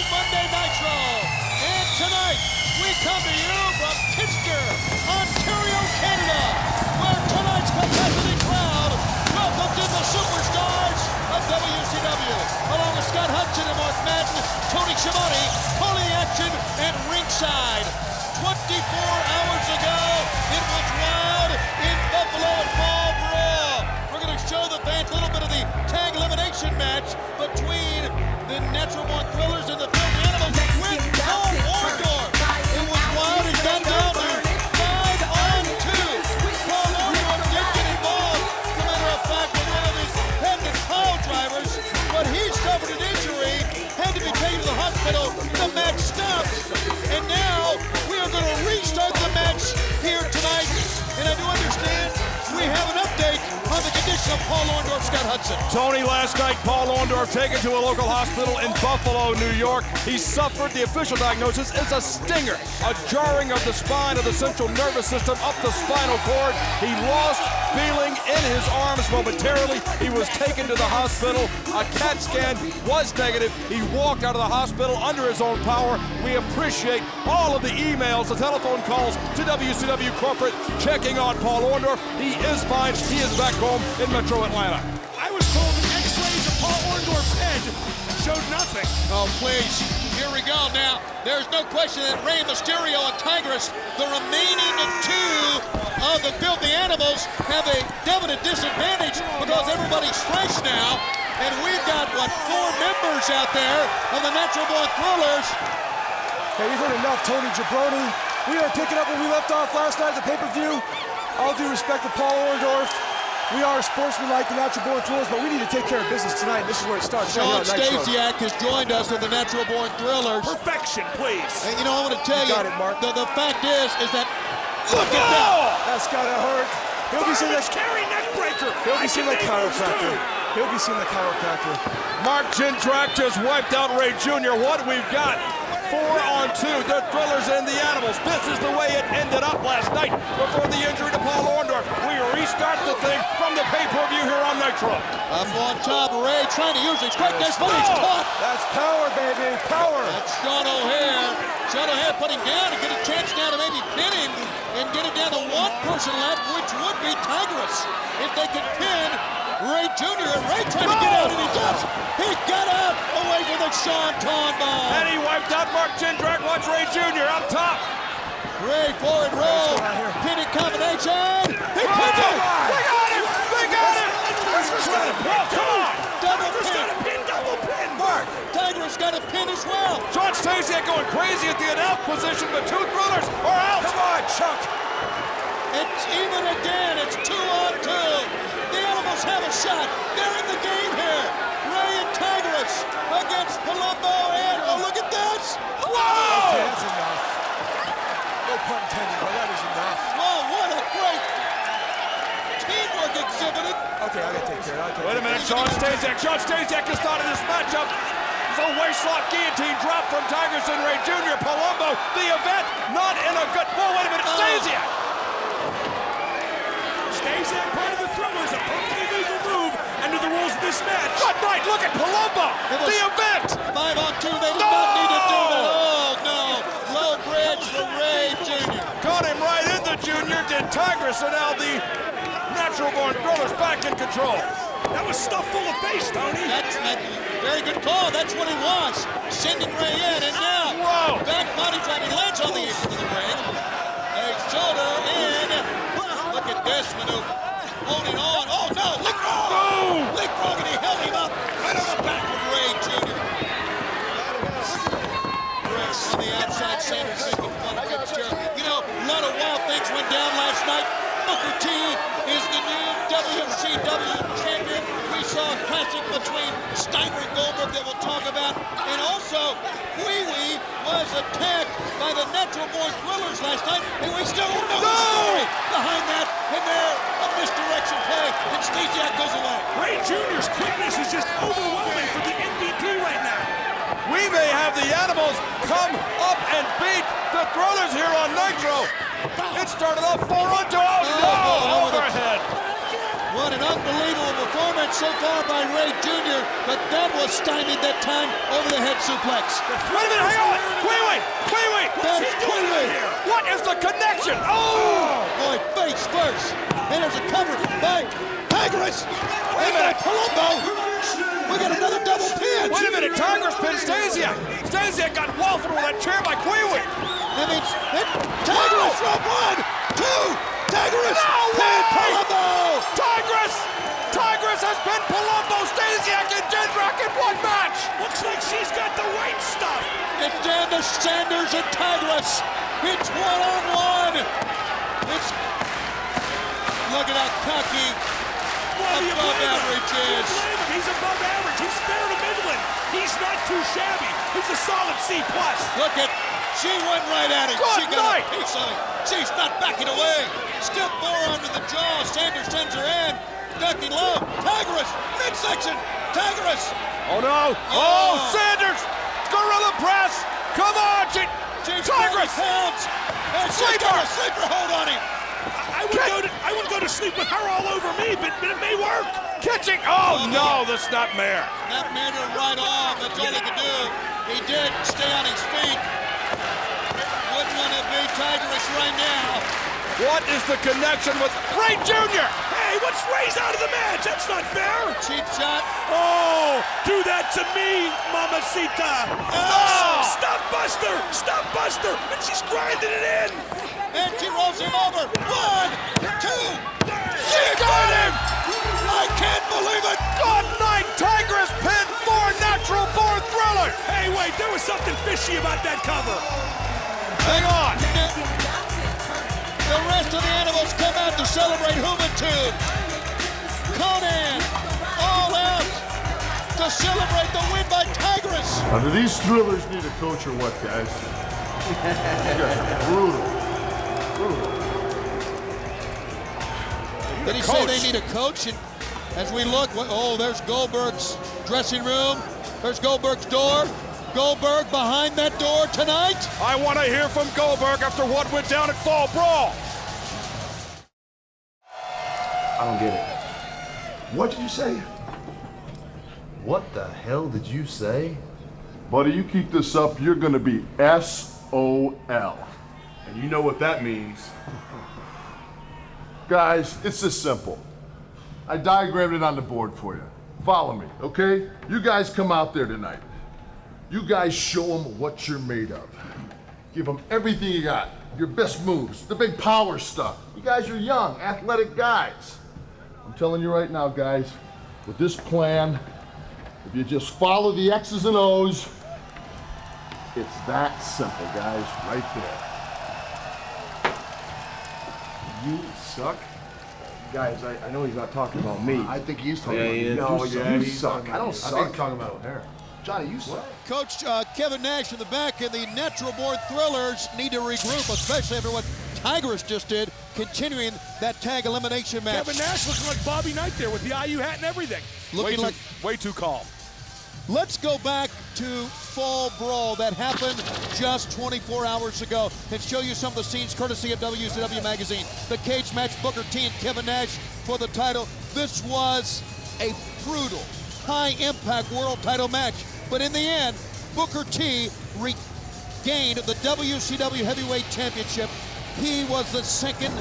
Monday Nitro. And tonight, we come to you from Contender, Ontario, Canada, where tonight's capacity crowd welcomes in the superstars of WCW, along with Scott Hudson and Mark Madden, Tony Schiavone, calling action at ringside. 24 hours ago, it was wild in Buffalo at Fall Brawl. We're going to show the fans a little bit of the tag elimination match between the Natural Born Thrillers and the Filthy Animals with Paul Orndorff. It was wild. It got down to 5-on-2. Paul Orndorff did get involved, as a matter of fact, with one of his pendant pile drivers, but he suffered an injury, had to be taken to the hospital. The match stopped, and now we are going to restart the match here tonight. And I do understand we have an update on the condition of Paul Orndorff, Scott Hudson. Tony, last night, Paul Orndorff taken to a local hospital in Buffalo, New York. He suffered, the official diagnosis is a stinger, a jarring of the spine of the central nervous system up the spinal cord. He lost feeling in his arms momentarily. He was taken to the hospital. A CAT scan was negative. He walked out of the hospital under his own power. We appreciate all of the emails, the telephone calls to WCW corporate checking on Paul Orndorff. He is fine. He is back home in Metro Atlanta. I was told that x-rays of Paul Orndorff's head showed nothing. Oh, please. Here we go. Now, there's no question that Rey Mysterio and Tigress, the remaining two of the Filthy Animals, have a definite disadvantage because everybody's fresh now. And we've got, what, 4 members out there of the Natural Born Thrillers. Hey, we've heard enough, Tony Jabroni. We are picking up where we left off last night at the pay-per-view. All due respect to Paul Orndorff. We are sportsmen like the Natural Born Thrillers, but we need to take care of business tonight, and this is where it starts. Sean Stasiak has joined us with the Natural Born Thrillers. Perfection, please. And you know, I want to tell you, got it, Mark. The fact is that, look at that. That's gotta hurt. He'll be seen like carry neck breaker. He'll be seen like chiropractor. He'll be seen like chiropractor. Mark Jindrak just wiped out Ray Jr. What we've got? 4-on-2, the Thrillers and the Animals. This is the way it ended up last night before the injury to Paul Orndorff. We restart the thing from the pay-per-view here on Nitro. Up on top, Ray trying to use his quickness, but he's caught. That's power, baby, power. That's Sean O'Haire. Sean O'Haire put him down to get a chance now to maybe pin him and get it down to one person left, which would be Tigress. If they could pin Ray Jr. and Ray trying to get out, and he does. He got out away from the Sean Ton bomb. And he wiped out Mark Jindrak. Watch Ray Jr. up top. Ray forward roll, pinning combination. He pins it. They got him. They got him. Come on. Double pin. Double pin. Mark, Tigress got a pin as well. Sean Stasiak going crazy at the out position, but 2 Thrillers are out. Come on, Chuck. It's even again. It's 2-on-2. The Animals have a shot. They're in the game here. Ray and Tigress against Palumbo and, oh, look at this. Whoa! Okay, that's enough. No pun intended, but that is enough. Whoa, what a great teamwork exhibited. Okay, I gotta take care of it. Wait a minute, Sean Stasiak. Sean Stasiak has started this matchup. It's a waistlock guillotine drop from Tigress and Ray Jr. Palumbo, the event, not in a good... Whoa, wait a minute, Stasiak! Stasiak, part of the Thrillers, a perfectly legal move under the rules of this match. Good night, look at Palumbo, the event! 5-on-2, they did not need to do that. Oh, no. Low bridge for Ray Jr. Caught him right in the Junior, did Tigress, and now the Natural Born Thrillers back in control. That was stuff full of face, Tony. That's a very good call. That's what he wants. Sending Ray in, and now Whoa. back body drop. He lands on the edge of the ring. A shoulder in. Look at this maneuver. Holding on. Oh, no. Leapfrog, and he held him up right on the back of Ray Jr. Chris on the outside, Sanders making fun of Fitzgerald. You know, a lot of wild things went down last night. Booker T is the new WCW champion. We saw a classic between Steiner and Goldberg that we'll talk about. And also, Wee Wee was attacked by the Natural Born Thrillers last night, and we still don't know the story behind that. And there, a misdirection play, and Stasiak goes away. Ray Jr.'s quickness is just overwhelming for the MVP right now. We may have the Animals come up and beat the Thrillers here on Nitro. It started off 4-on-2. Oh, no! Overhead. What an unbelievable performance so far by Ray Jr., but that was stymied that time over the head suplex. Wait a minute, hang on! Wait! That's Queeway. What is the connection? Oh! Boy, face first. And there's a cover by Tigress. Wait a minute. Palumbo. We got another double pin. Wait a minute, Tigress pinned Stasiak. Stasiak got waffled with that chair by Queeway. That means Tigress from 1, 2. Tigress No pinned way! Palumbo. Tigress has pinned Palumbo, Stasiak, and Jindrak in one match. Looks like she's got the right stuff. It's down to Sanders and Tigress. It's one-on-one. It's look at how cocky above average is. He's above average. He's fair to middling. He's not too shabby. He's a solid C+. Look at, she went right at it. Good She got night. a piece of it. She's not backing away. Stiff forearm to the jaw. Sanders sends her in. Ducking low. Tigress, midsection. Tigress. Oh no! Oh, Sanders! Gorilla press! Come on, Tigress! Pounds. And she's Sleeper. got a sleeper hold on him. I would go to sleep with her all over me, but it may work. Catching! Oh no, the snapmare! That made her right off. That's all he could do. He did stay on his feet. Wouldn't want to be Tigress right now. What is the connection with Ray Jr.? Hey, what's Ray's out of the match? That's not fair. Cheap shot. Oh, do that to me, Mamacita. Oh! Stuff Buster! Stuff Buster! And she's grinding it in. And she rolls him over. 1, 2. She got him! I can't believe it. Good night, Tigress pinned 4 natural born thrillers! Hey, wait, there was something fishy about that cover. Hang on! The rest of the animals come out to celebrate Juventud. Conan, all out to celebrate the win by Tigress. Now, do these thrillers need a coach or what, guys? You guys are brutal. Did he say they need a coach? And as we look, oh, there's Goldberg's dressing room. There's Goldberg's door. Goldberg behind that door tonight. I want to hear from Goldberg after what went down at Fall Brawl. I don't get it. What did you say? What the hell did you say? Buddy, you keep this up, you're gonna be SOL. And you know what that means. Guys, it's this simple. I diagrammed it on the board for you. Follow me, okay? You guys come out there tonight. You guys show them what you're made of. Give them everything you got. Your best moves, the big power stuff. You guys are young, athletic guys. I'm telling you right now, guys, with this plan, if you just follow the X's and O's, it's that simple, guys, right there. You suck? Guys, I know he's not talking about me. I think he's talking about you. you suck. I don't suck. I think he's talking about O'Hara. Johnny, you suck. Coach Kevin Nash in the back, and the natural-born thrillers need to regroup, especially after what Tigress just did, continuing that tag elimination match. Kevin Nash looking like Bobby Knight there with the IU hat and everything. Looking like Way too calm. Let's go back to Fall Brawl that happened just 24 hours ago and show you some of the scenes courtesy of WCW Magazine. The cage match, Booker T and Kevin Nash for the title. This was a brutal, high-impact world title match. But in the end, Booker T regained the WCW Heavyweight Championship. He was the second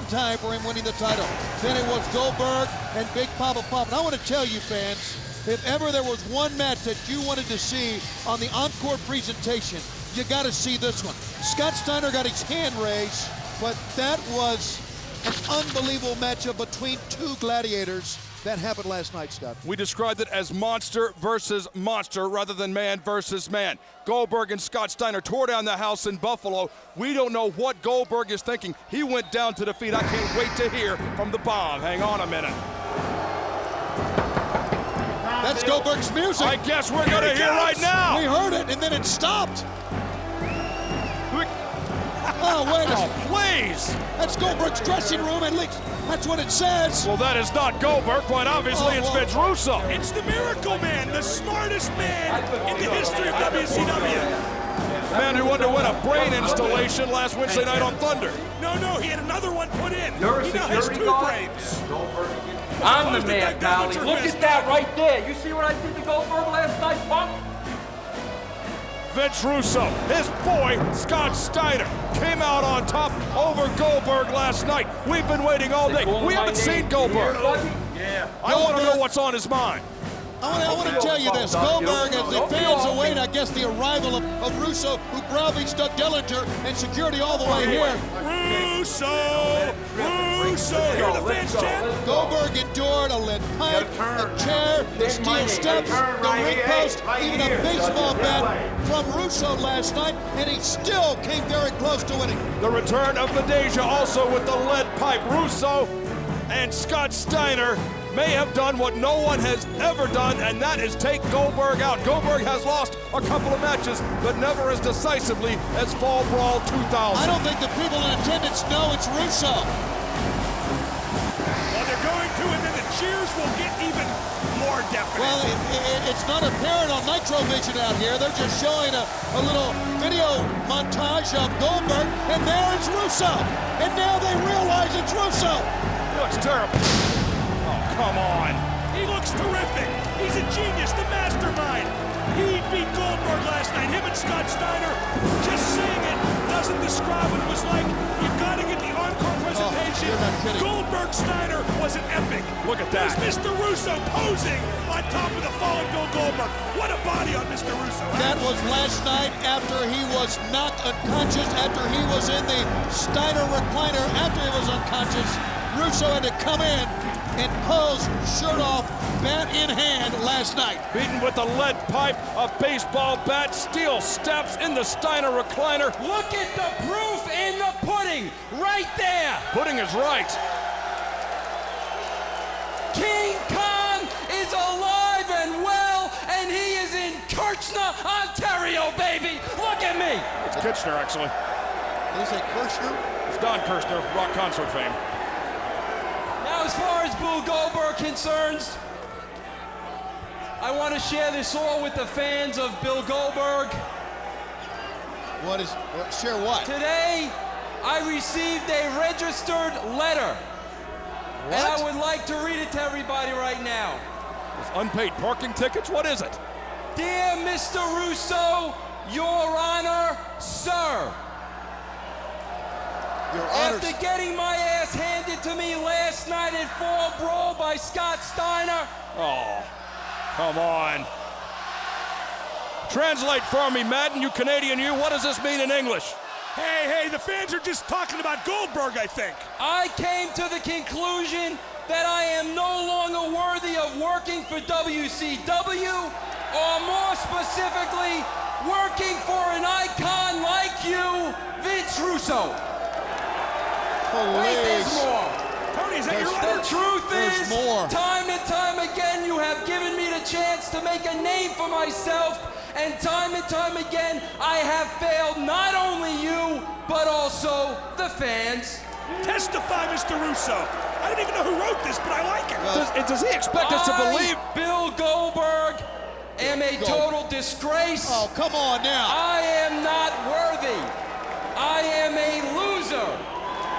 time for him winning the title. Then it was Goldberg and Big Papa Pump. And I want to tell you, fans, if ever there was one match that you wanted to see on the encore presentation, you got to see this one. Scott Steiner got his hand raised, but that was an unbelievable matchup between two gladiators that happened last night, Scott. We described it as monster versus monster rather than man versus man. Goldberg and Scott Steiner tore down the house in Buffalo. We don't know what Goldberg is thinking. He went down to defeat. I can't wait to hear from the Bomb. Hang on a minute. That's Goldberg's music. I guess we're going to hear right now. We heard it, and then it stopped. Oh, wait a second. Please. That's Goldberg's dressing room, at least. That's what it says. Well, that is not Goldberg. Quite obviously, it's Vince Russo. It's the Miracle Man, the smartest man in the history of WCW. The man who underwent a brain installation last Wednesday night on Thunder. No, he had another one put in. He now has two brains. I'm the man, Pally. Look at that right there. You see what I did to Goldberg last night, punk? Vince Russo, his boy, Scott Steiner, came out on top over Goldberg last night. We've been waiting all day. We haven't seen Goldberg. Yeah. I want to know what's on his mind. I want to tell you this. Goldberg, as the fans await, I guess, the arrival of Russo, who browbeats Doug Dillinger and security all the way here. Russo! Russo! Hear the fans chant? Goldberg endured a lead pipe, a chair, the steel steps, the ring post, even a baseball bat from Russo last night, and he still came very close to winning. The return of Madeja also with the lead pipe. Russo and Scott Steiner may have done what no one has ever done, and that is take Goldberg out. Goldberg has lost a couple of matches, but never as decisively as Fall Brawl 2000. I don't think the people in attendance know it's Russo. Well, they're going to, and then the cheers will get even more definite. Well, it's not apparent on Nitro Vision out here. They're just showing a little video montage of Goldberg, and there it's Russo. And now they realize it's Russo. He looks terrible. Oh, come on. He looks terrific. He's a genius, the mastermind. He beat Goldberg last night. Him and Scott Steiner. Just saying it doesn't describe what it was like. You've got to get the encore presentation. You're not kidding. Goldberg Steiner was an epic. Look at that. There's Mr. Russo posing on top of the fallen Bill Goldberg. What a body on Mr. Russo. That was last night after he was knocked unconscious, after he was in the Steiner recliner, after he was unconscious. Russo had to come in and pose, shirt off, bat in hand last night. Beaten with a lead pipe, a baseball bat, steel steps in the Steiner recliner. Look at the proof in the pudding right there. Pudding is right. King Kong is alive and well, and he is in Kirchner, Ontario, baby. Look at me. It's Kitchener, actually. Did he say Kirchner? It's Don Kirshner, rock concert fame. Now, as far as Bill Goldberg concerns, I want to share this all with the fans of Bill Goldberg. Share what? Today, I received a registered letter. What? And I would like to read it to everybody right now. It's unpaid parking tickets? What is it? Dear Mr. Russo, Your Honor, Sir. Your Honor. After getting my ass handed to me last night at Fall Brawl by Scott Steiner. Oh, come on. Translate for me, Madden, you Canadian, you. What does this mean in English? Hey, the fans are just talking about Goldberg, I think. I came to the conclusion that I am no longer worthy of working for WCW, or more specifically, working for an icon like you, Vince Russo. Wait, there's more. Tony, is that your The letter? truth There's is, more. time and time again, you have given me the chance to make a name for myself, and time again, I have failed not only you, but also the fans. Testify, Mr. Russo. I don't even know who wrote this, but I like it. Does he expect us to believe? Bill Goldberg, am a total disgrace. Oh, come on now. I am not worthy. I am a loser.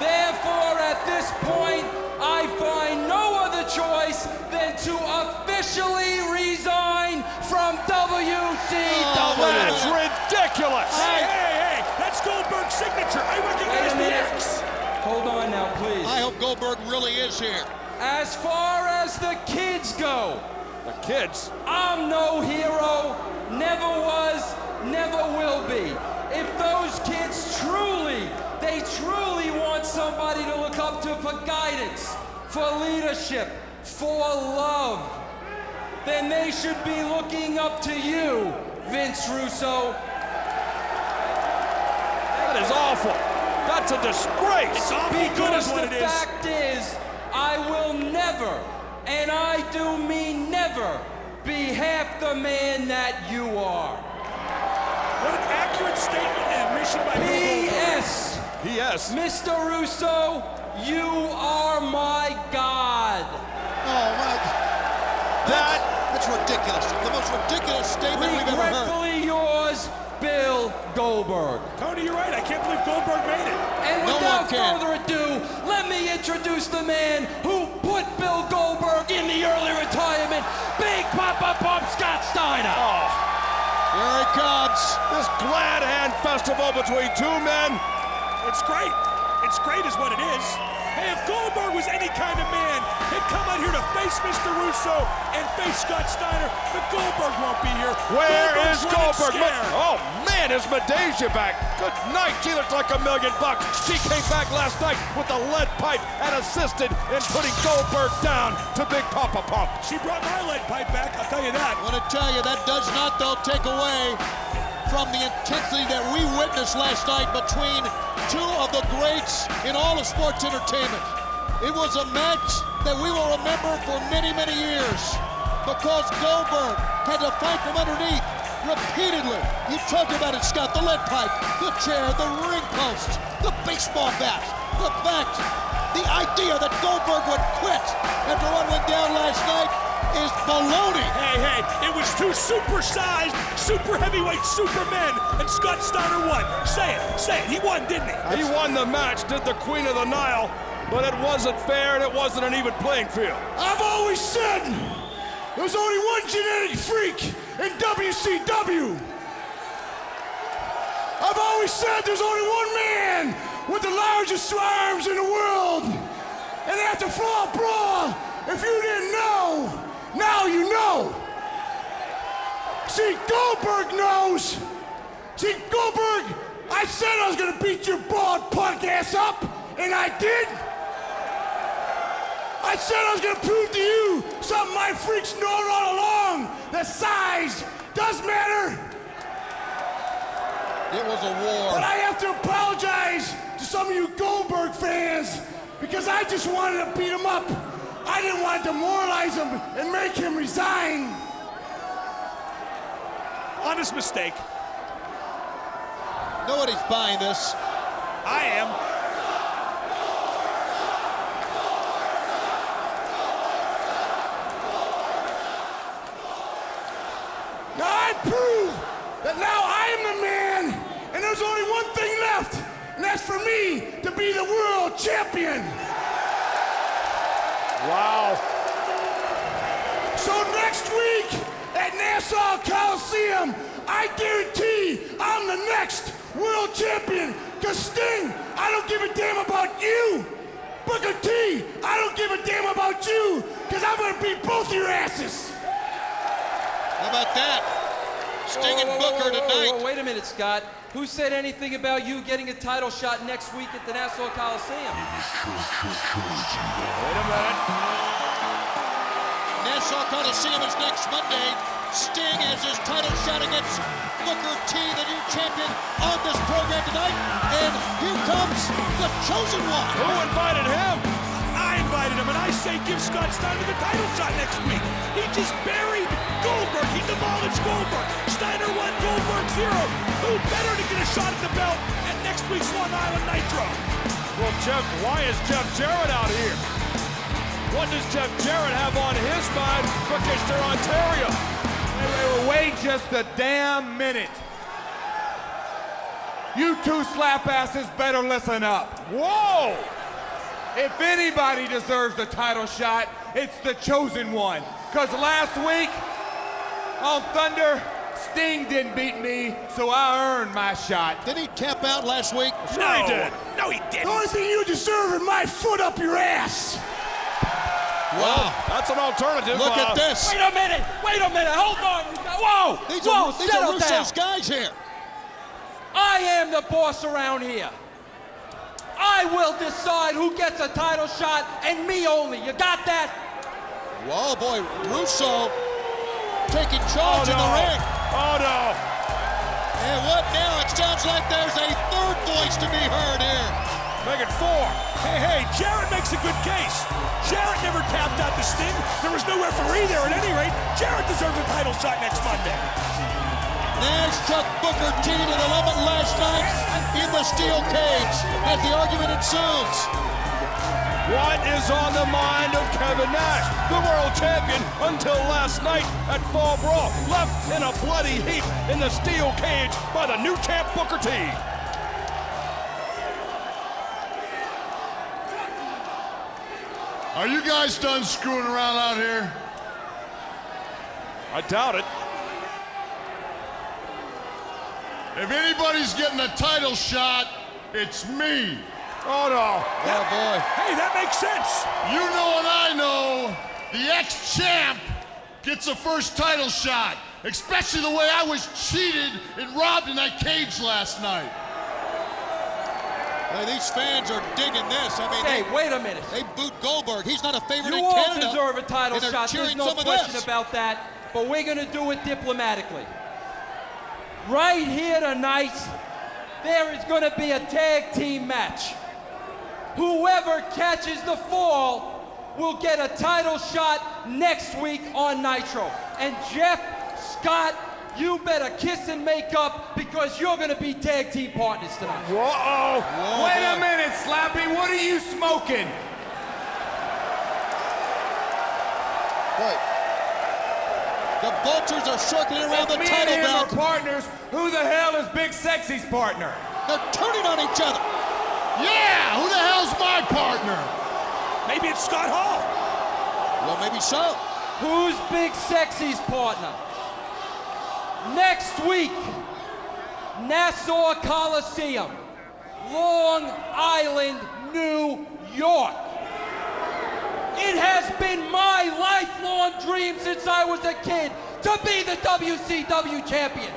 Therefore, at this point, I find no other choice than to officially resign from WCW. That's ridiculous. Hey, that's Goldberg's signature. I recognize the X. Hold on now, please. I hope Goldberg really is here. As far as the kids go, The kids. I'm no hero, never was, never will be. If those kids truly want somebody to look up to for guidance, for leadership, for love, then they should be looking up to you, Vince Russo. That is awful. That's a disgrace. It's awful good is Because what the it is. fact is, I will never, and I do mean never, be half the man that you are. What an accurate statement and admission by Bill Goldberg. P.S. P.S. Mr. Russo, you are my God. Oh, my. That's ridiculous. The most ridiculous statement we've ever heard. Regretfully yours, Bill Goldberg. Tony, you're right. I can't believe Goldberg made it. And No without one can. further ado, let me introduce the man who put Bill Goldberg Papa Pump Scott Steiner. Oh, Here he comes. this glad hand festival between two men. It's great. It's great is what it is. Hey, if Goldberg was any kind of man, he'd come out here to face Mr. Russo and face Scott Steiner, but Goldberg won't be here. Where is Goldberg's Goldberg? running scared. Oh man, is Medeja back? Good night. She looks like $1 million. She came back last night with a lead pipe and assisted in putting Goldberg down to Big Papa Pump. She brought my lead pipe back, I'll tell you that. I want to tell you, that does not, though, take away from the intensity that we witnessed last night between two of the greats in all of sports entertainment. It was a match that we will remember for many, many years because Goldberg had to fight from underneath repeatedly. You talked about it, Scott, the lead pipe, the chair, the ring post, the baseball bat, the fact, the idea that Goldberg would quit after what went down last night is baloney. Hey, it was two super-sized, super heavyweight supermen, and Scott Steiner won. Say it, he won, didn't he? He won the match, did the Queen of the Nile, but it wasn't fair and it wasn't an even playing field. I've always said there's only one genetic freak in WCW. I've always said there's only one man with the largest arms in the world. And after Fall Brawl, if you didn't know, now you know. See, Goldberg knows. See, Goldberg, I said I was gonna beat your bald punk ass up, and I did. I said I was gonna prove to you something my freaks known all along, that size does matter. It was a war. But I have to apologize to some of you Goldberg fans because I just wanted to beat him up. I didn't want to demoralize him and make him resign. Honest mistake. Nobody's buying this. I am. Now I prove that now I am the man, and there's only one thing left, and that's for me to be the world champion. Wow. So next week at Nassau Coliseum, I guarantee I'm the next world champion. Cause Sting, I don't give a damn about you. Booker T, I don't give a damn about you. Cause I'm gonna beat both your asses. How about that? Sting and Booker tonight. Wait a minute, Scott. Who said anything about you getting a title shot next week at the Nassau Coliseum? Wait a minute. Nassau Coliseum is next Monday. Sting has his title shot against Booker T, the new champion, on this program tonight. And here comes the chosen one. Who invited him? I invited him, and I say give Scott Steiner the title shot next week. He just buried Goldberg. He demolished Goldberg. Steiner won, Goldberg 0. Who better to get a shot at the belt at next week's Long Island Nitro? Well, why is Jeff Jarrett out here? What does Jeff Jarrett have on his mind for Kitchener, Ontario? Wait just a damn minute. You two slap asses better listen up. Whoa! If anybody deserves the title shot, it's the chosen one. Cause last week on Thunder, Sting didn't beat me, so I earned my shot. Did he tap out last week? Sure he did. No, he The didn't. only thing you deserve is my foot up your ass. Wow. That's an alternative. Look at this. Wait a minute, hold on. Whoa, These whoa, are settle down. Russo's guys here. I am the boss around here. I will decide who gets a title shot, and me only. You got that? Whoa, boy, Russo taking charge in the ring. Oh, no. And what now? It sounds like there's a third voice to be heard here. Make it 4. Hey, Jarrett makes a good case. Jarrett never tapped out the Sting. There was no referee there at any rate. Jarrett deserves a title shot next Monday. Nash took Booker T to the limit last night in the steel cage as the argument ensues. What is on the mind of Kevin Nash, the world champion until last night at Fall Brawl, left in a bloody heap in the steel cage by the new champ Booker T. Are you guys done screwing around out here? I doubt it. If anybody's getting a title shot, it's me. Oh no. Oh boy. Hey, that makes sense. You know and I know the ex-champ gets a first title shot, especially the way I was cheated and robbed in that cage last night. Hey, these fans are digging this. I mean, Hey, wait a minute. they boot Goldberg. He's not a favorite You in all Canada. deserve a title and they're shot. There's cheering no some of question this. about that. But we're going to do it diplomatically. Right here tonight, there is going to be a tag team match. Whoever catches the fall will get a title shot next week on Nitro. And Jeff, Scott, you better kiss and make up because you're going to be tag team partners tonight. Whoa. Wait a minute, Slappy. What are you smoking? Right. The Vultures are circling around the Me title and him are belt. partners. Who the hell is Big Sexy's partner? They're turning on each other. Yeah, who the hell's my partner? Maybe it's Scott Hall. Well, maybe so. Who's Big Sexy's partner? Next week, Nassau Coliseum, Long Island, New York. It has been my lifelong dream since I was a kid to be the WCW champion.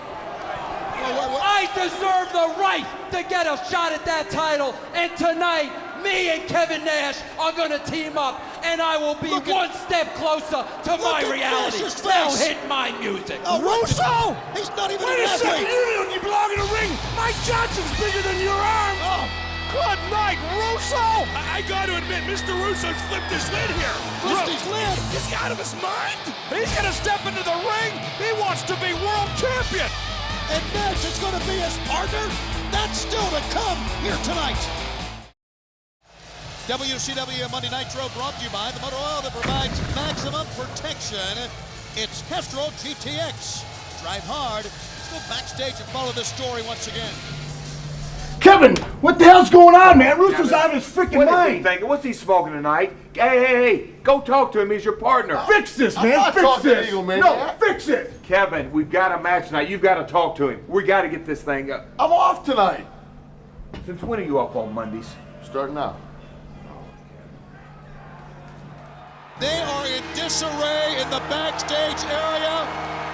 I deserve the right to get a shot at that title, and tonight, me and Kevin Nash are gonna team up, and I will be one step closer to my at reality. Nash's Now face. hit my music. Oh, Russo! He's not even Wait an a second, athlete. you belong in the ring. Mike Johnson's bigger than your arms. Oh, Good night, Russo. I got to admit, Mr. Russo's flipped his lid here. flipped his lid. Is he out of his mind? He's gonna step into the ring. He wants to be world champion. And Nash is going to be his partner? That's still to come here tonight. WCW Monday Nitro brought to you by the motor oil that provides maximum protection. It's Castrol GTX. Drive hard. Let's go backstage and follow this story once again. Kevin, what the hell's going on, man? Russo's out of his freaking What is he mind. thinking? What's he smoking tonight? Hey, go talk to him. He's your partner. Fix this, man. not Fix talking to this. you, man. No, fix it. Kevin, we've got a match tonight. You've got to talk to him. We got to get this thing up. I'm off tonight. Since when are you off on Mondays? Starting now. They are in disarray in the backstage area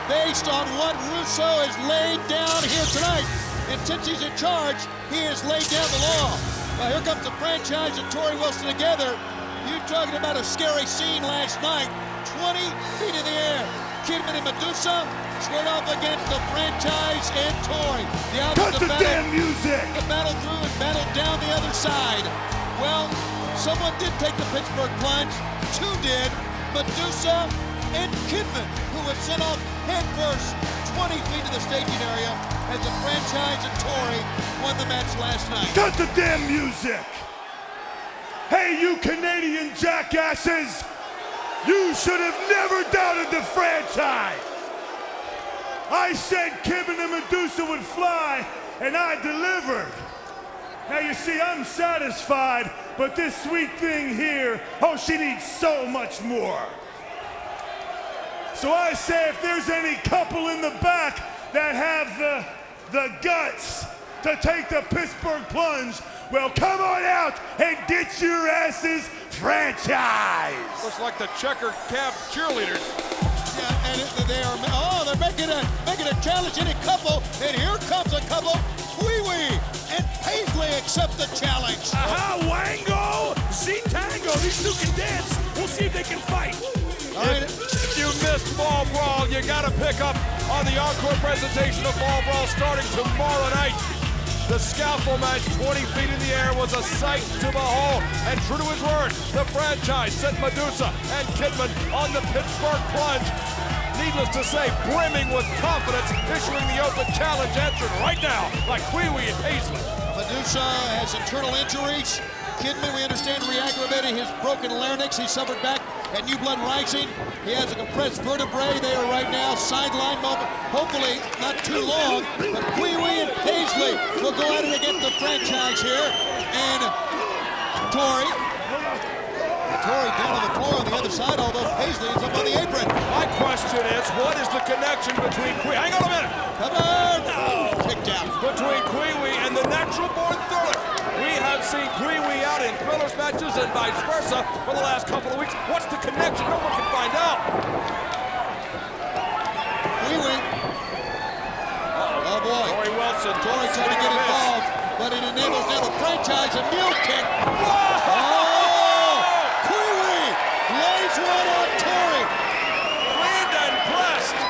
based on what Russo has laid down here tonight. And since he's in charge, he has laid down the law. Now here comes the franchise and Torrie Wilson together. You're talking about a scary scene last night. 20 feet in the air. Kidman and Medusa squared off against the franchise and Torrie. Cut the damn music. The battle through and battled down the other side. Well, someone did take the Pittsburgh plunge. Two did. Medusa and Kidman, who was sent off head first 20 feet to the staging area as the franchise and Torrie won the match last night. Cut the damn music. Hey, you Canadian jackasses. You should have never doubted the franchise. I said Kidman and Medusa would fly, and I delivered. Now you see, I'm satisfied, but this sweet thing here, oh, she needs so much more. So I say if there's any couple in the back that have the guts to take the Pittsburgh plunge, well, come on out and get your asses franchised. Looks like the checker cab cheerleaders. Yeah, and they're making a challenge in a couple, and here comes a couple. Wee-wee and Paisley accept the challenge. Aha, Wango, Z-Tango, these two can dance. We'll see if they can fight. All right. If you missed Fall Brawl, you got to pick up on the encore presentation of Fall Brawl starting tomorrow night. The scaffold match, 20 feet in the air, was a sight to behold. And true to his word, the franchise sent Medusa and Kidman on the Pittsburgh plunge. Needless to say, brimming with confidence, issuing the open challenge, answered right now by Wee-wee and Paisley. Medusa has internal injuries. Kidman, we understand, re-aggravated his broken larynx. He suffered back at New Blood Rising. He has a compressed vertebrae. They are right now sidelined, hopefully not too long. But Wee-wee and Paisley will go at it against the franchise here. And Torrie. Torrie down on the floor on the other side, although Paisley is up on the apron. My question is, what is the connection between hang on a minute. Come on! No! Kicked out. Between Kwee and the natural-born thriller. We have seen Kwee out in thrillers matches and vice versa for the last couple of weeks. What's the connection? No one can find out. Kwee. Oh boy. Torrie Wilson. Torrie trying to get involved, but it enables now the franchise a mule kick. Whoa! Oh! Kwee lays one on Torrie. Cleaned and pressed. He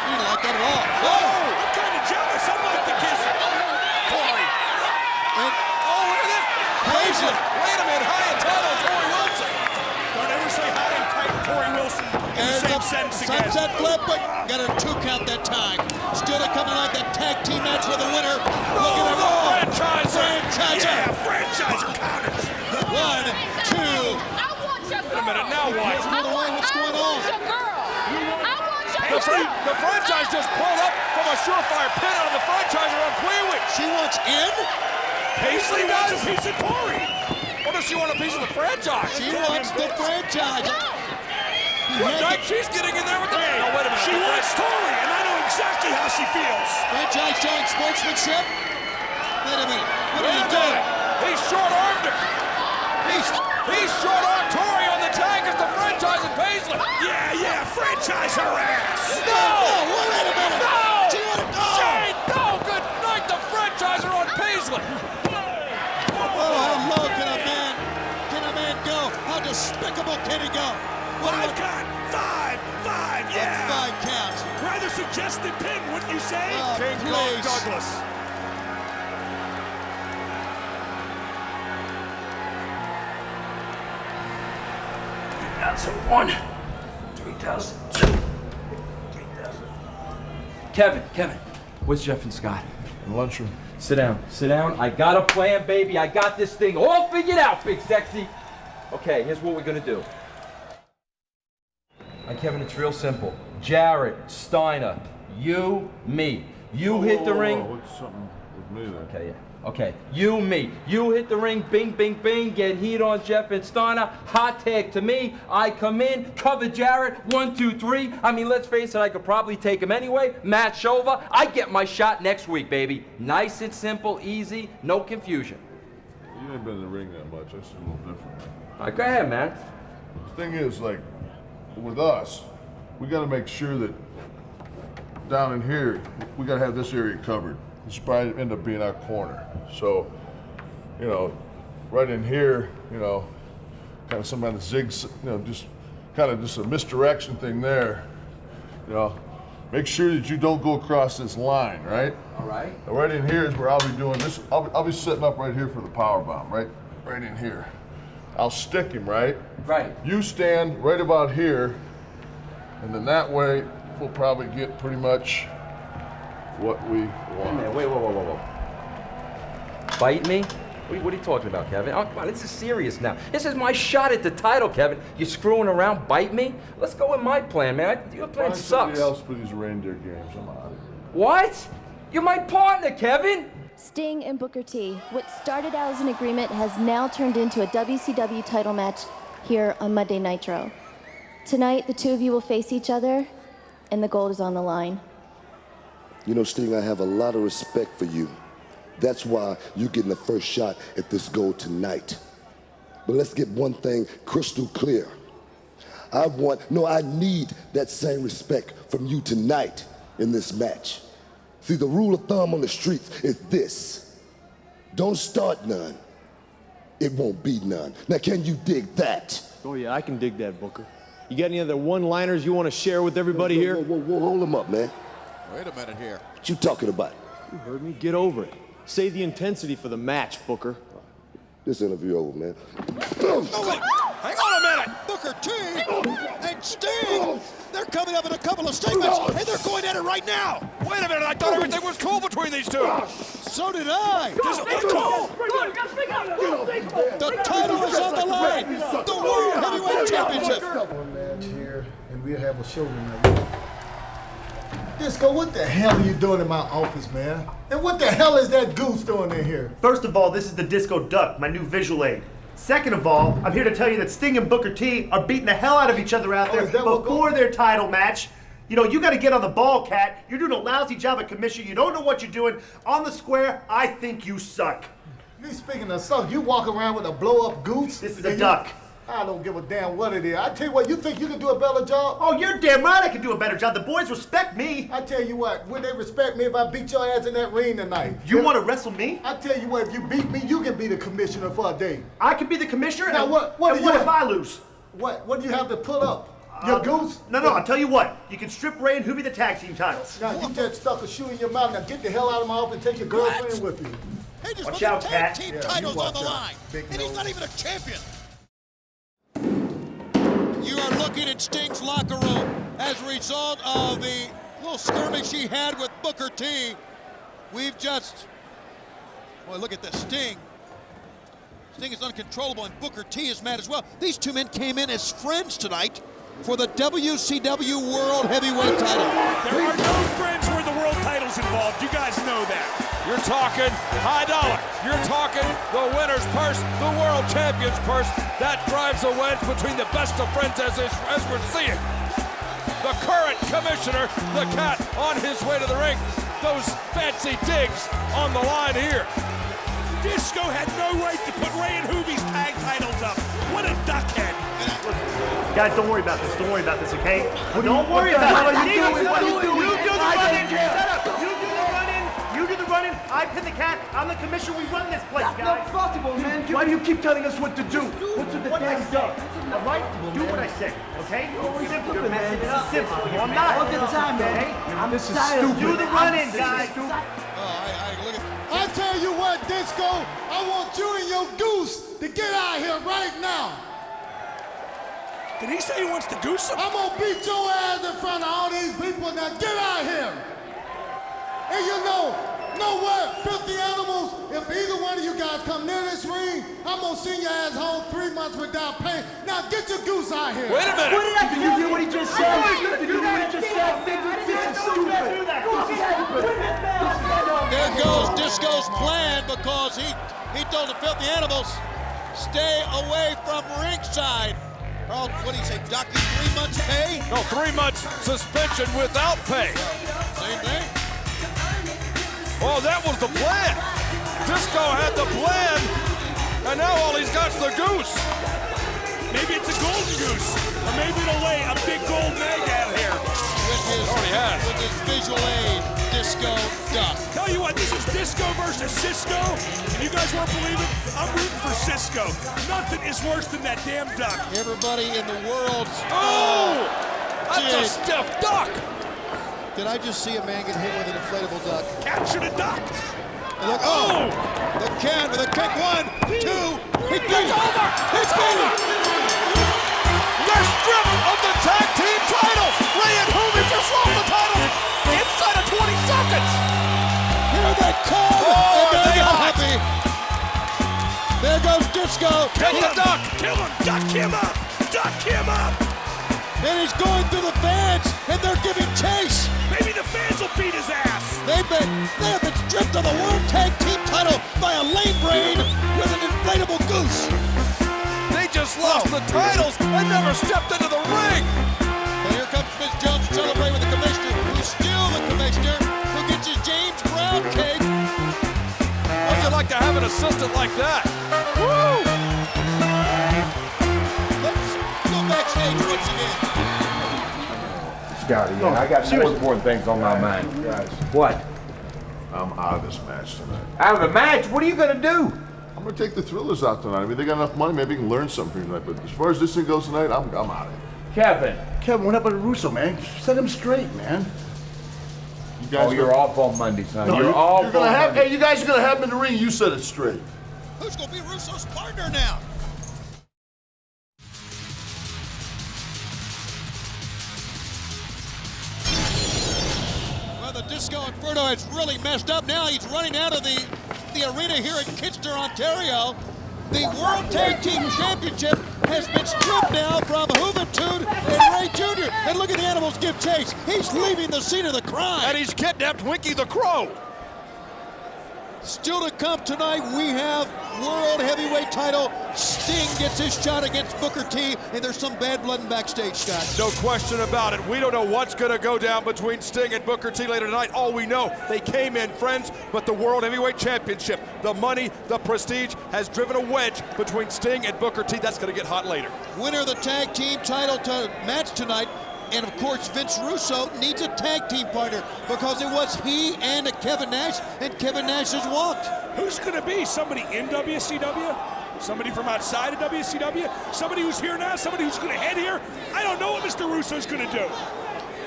didn't like that at all. Oh! I'm kind of jealous. I'd like to kiss Torrie. And Oh, look at this. Paisley. Wait a minute. High and tight on Torrie Wilson. Don't ever say high and tight Torrie Wilson in the same sentence again. Sunset flip, but got a 2 count that time. Still coming like that tag team match for the winner. Look at it all. Franchiser. Yeah, franchise counters. 1, 2. I want your girl. Wait a minute. Now what? What's going I on? want your girl. I want your The franchise just pulled up from a surefire pin out of the franchiser on Kwee. She wants in? Paisley wants a piece of Torrie. Or does she want a piece of the franchise? She wants the franchise. What night she's getting in there with the... Hey, Oh, wait a minute. she wants Torrie, and I know exactly how she feels. Franchise showing sportsmanship? Wait a minute. What are Wait you a doing? minute. He's short-armed her. He's short-armed Torrie on the tag as the franchise and Paisley. Yeah, franchise her ass. No, wait a minute. No! She wanted to Shane, no! Good night, the franchiser on Paisley. Oh, how low can a man go? How despicable can he go? Five count. Five, yeah. 5 counts. Rather suggested pin, wouldn't you say? King Kong Please. Douglas. Kevin, where's Jeff and Scott? In the lunchroom. Sit down. I got a plan, baby. I got this thing all figured out, Big Sexy. Okay, here's what we're gonna do. Kevin, it's real simple. Jarrett, Steiner, you, me. You hit the ring. What's something with me then? Okay, yeah. Okay, you, me. You hit the ring, bing, bing, bing, get heat on Jeff and Steiner, hot tag to me, I come in, cover Jarrett, 1, 2, 3. I mean, let's face it, I could probably take him anyway, match over, I get my shot next week, baby. Nice and simple, easy, no confusion. You ain't been in the ring that much. That's a little different. All right, go ahead, man. The thing is, like, with us, we got to make sure that down in here, we got to have this area covered. This will probably end up being our corner. So, you know, right in here, you know, kind of some kind of just kind of just a misdirection thing there. You know, make sure that you don't go across this line, right? All right. Now, right in here is where I'll be doing this. I'll be setting up right here for the power bomb, right in here. I'll stick him, right? Right. You stand right about here, and then that way we'll probably get pretty much what we want. Wait, whoa. Bite me? What are you talking about, Kevin? Oh, come on, this is serious now. This is my shot at the title, Kevin. You screwing around, bite me? Let's go with my plan, man. Your plan Find somebody sucks. else for these reindeer games. I'm out of here. What? You're my partner, Kevin! Sting and Booker T. What started out as an agreement has now turned into a WCW title match here on Monday Nitro. Tonight, the two of you will face each other, and the gold is on the line. You know, Sting, I have a lot of respect for you. That's why you're getting the first shot at this gold tonight. But let's get one thing crystal clear. I need that same respect from you tonight in this match. See, the rule of thumb on the streets is this. Don't start none. It won't be none. Now, can you dig that? Oh, yeah, I can dig that, Booker. You got any other one-liners you want to share with everybody here? Whoa, hold them up, man. Wait a minute here. What you talking about? You heard me. Get over it. Save the intensity for the match, Booker. This interview over, man. Hang on a minute! Booker T and Sting! They're coming up in a couple of statements, and they're going at it right now! Wait a minute, I thought everything was cool between these two. So did I! The title is on the line! The World Heavyweight Championship! One match here, and we'll have a show tonight. Disco, what the hell are you doing in my office, man? And what the hell is that goose doing in here? First of all, this is the Disco Duck, my new visual aid. Second of all, I'm here to tell you that Sting and Booker T are beating the hell out of each other out there before their title match. You know, you got to get on the ball, Cat. You're doing a lousy job at commission. You don't know what you're doing. On the square, I think you suck. Me speaking of suck, you walk around with a blow-up goose? This is a duck. I don't give a damn what it is. I tell you what, you think you can do a better job? Oh, you're damn right I can do a better job. The boys respect me. I tell you what, would they respect me if I beat your ass in that ring tonight? You want to wrestle me? I tell you what, if you beat me, you can be the commissioner for a day. I can be the commissioner? Now what if I lose? What do you have to put up? Your goose? No, I'll tell you what. You can strip Ray and Hoovy the tag team titles. Now, you just stuck a shoe in your mouth. Now, get the hell out of my office and take your girlfriend with you. Hey, just watch put out, the Cat. tag team titles on the line. And he's not even a champion. You are looking at Sting's locker room as a result of the little skirmish he had with Booker T. We've just... Boy, look at this. Sting is uncontrollable, and Booker T is mad as well. These two men came in as friends tonight for the WCW World Heavyweight Title. There are no friends where the world title's involved. You guys know that. You're talking high dollar. You're talking the winner's purse, the world champion's purse. That drives a wedge between the best of friends as we're seeing. The current commissioner, the Cat, on his way to the ring. Those fancy digs on the line here. Disco had no right to put Ray and Hoovy's tag titles up. What a duckhead. Guys, don't worry about this. Don't worry about this, okay? Don't worry about it. You do the run-in. Shut up. You do the run-in. You do the run-in. I pin the Cat. I'm the commissioner. We run this place, guys. That's not possible, man. Why do you keep telling us what to do? What's with the damn duck? All right? Do what I say, okay? Simple. Your message is simple. No, I'm not. All the time, okay? This is stupid. Do the run-in, guys. I tell you what, Disco, I want you and your goose to get out of here right now. Did he say he wants to goose him? I'm gonna beat your ass in front of all these people. Now get out of here. And you know what, 50 animals, if either one of you guys come near this ring, I'm gonna send your ass home 3 months without pay. Now get your goose out here. Wait a minute. Did you hear what he just said? Did you hear what he just said? This is stupid. There goes Disco's plan because he told the filthy animals, stay away from ringside. Carl, what do you say, Doc, 3 months pay? No, 3 months suspension without pay. Same thing. Oh, that was the plan. Disco had the plan, and now all he's got's the goose. Maybe it's a golden goose, or maybe it'll lay a big golden egg out here. With his visual aid, Disco duck. Tell you what, this is Disco versus Cisco, and you guys won't believe it, I'm rooting for Cisco. Nothing is worse than that damn duck. Everybody in the world. Oh! That's a stiff duck. Did I just see a man get hit with an inflatable duck? Cat should have ducked. And look, the Cat with a kick, 1, 2. It's over. It's over. They're stripped of the tag team titles. Ray and Hoovy just lost the titles inside of 20 seconds. Here they come. Oh, and they they're are happy. There goes Disco. Kill the duck. Kill him. Duck him up. Duck him up. And he's going through the fans, and they're giving chase. Maybe the fans will beat his ass. They have been stripped of the World Tag Team title by a lame brain with an inflatable goose. They just lost the titles and never stepped into the ring. And here comes Miss Jones to celebrate with the commissioner, who's still the commissioner, who gets his James Brown cake. How'd you like to have an assistant like that? Woo! Let's go backstage once again. Scotty, I got more important things on my mind. What? I'm out of this match tonight. Out of the match? What are you gonna do? I'm gonna take the Thrillers out tonight. I mean, they got enough money, maybe you can learn something from tonight. But as far as this thing goes tonight, I'm out of here. Kevin, what happened to Russo, man? Set him straight, man. You guys you're off on Monday, son. No, you're off on Monday. Hey, you guys are gonna have him in the ring. You said it straight. Who's gonna be Russo's partner now? Well, the Disco Inferno has really messed up. Now he's running out of the arena here in Kitchener, Ontario. The World Tag Team Championship has been stripped now from Juventud and Ray Jr. And look at the animals give chase. He's leaving the scene of the crime. And he's kidnapped Winky the Crow. Still to come tonight, we have World Heavyweight title. Sting gets his shot against Booker T, and there's some bad blood in backstage, Scott. No question about it. We don't know what's going to go down between Sting and Booker T later tonight. All we know, they came in friends, but the World Heavyweight Championship, the money, the prestige, has driven a wedge between Sting and Booker T. That's going to get hot later. Winner of the tag team title match tonight. And of course, Vince Russo needs a tag team partner because it was he and Kevin Nash, and Kevin Nash is want. Who's going to be? Somebody in WCW? Somebody from outside of WCW? Somebody who's here now? Somebody who's going to head here? I don't know what Mr. Russo's going to do.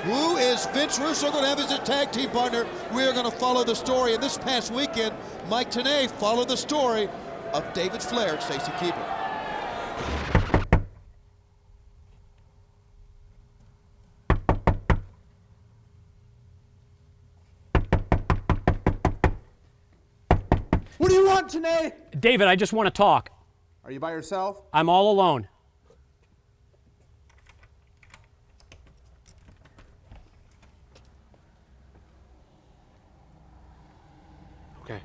Who is Vince Russo going to have as a tag team partner? We are going to follow the story. And this past weekend, Mike Tenay followed the story of David Flair and Stacy Keibler. What do you want, Tenay? David, I just want to talk. Are you by yourself? I'm all alone. Okay.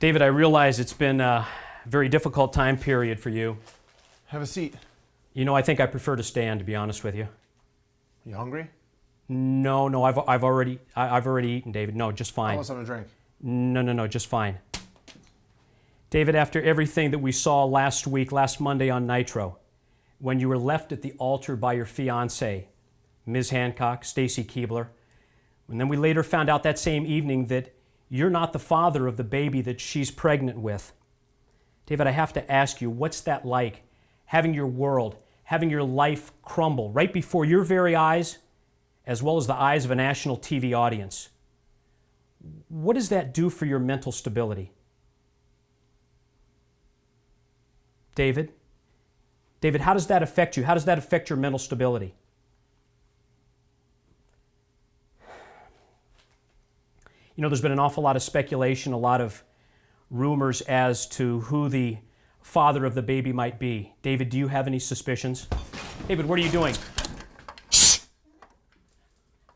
David, I realize it's been a very difficult time period for you. Have a seat. You know, I think I prefer to stand, to be honest with you. You hungry? No, I've already eaten, David. No, just fine. I want something to drink. No, just fine. David, after everything that we saw last Monday on Nitro, when you were left at the altar by your fiancée, Ms. Hancock, Stacy Keibler, and then we later found out that same evening that you're not the father of the baby that she's pregnant with. David, I have to ask you, what's that like? Having your world, having your life crumble right before your very eyes, as well as the eyes of a national TV audience. What does that do for your mental stability? David, how does that affect you? How does that affect your mental stability? You know, there's been an awful lot of speculation, a lot of rumors as to who the father of the baby might be. David, do you have any suspicions? David, what are you doing? Shh!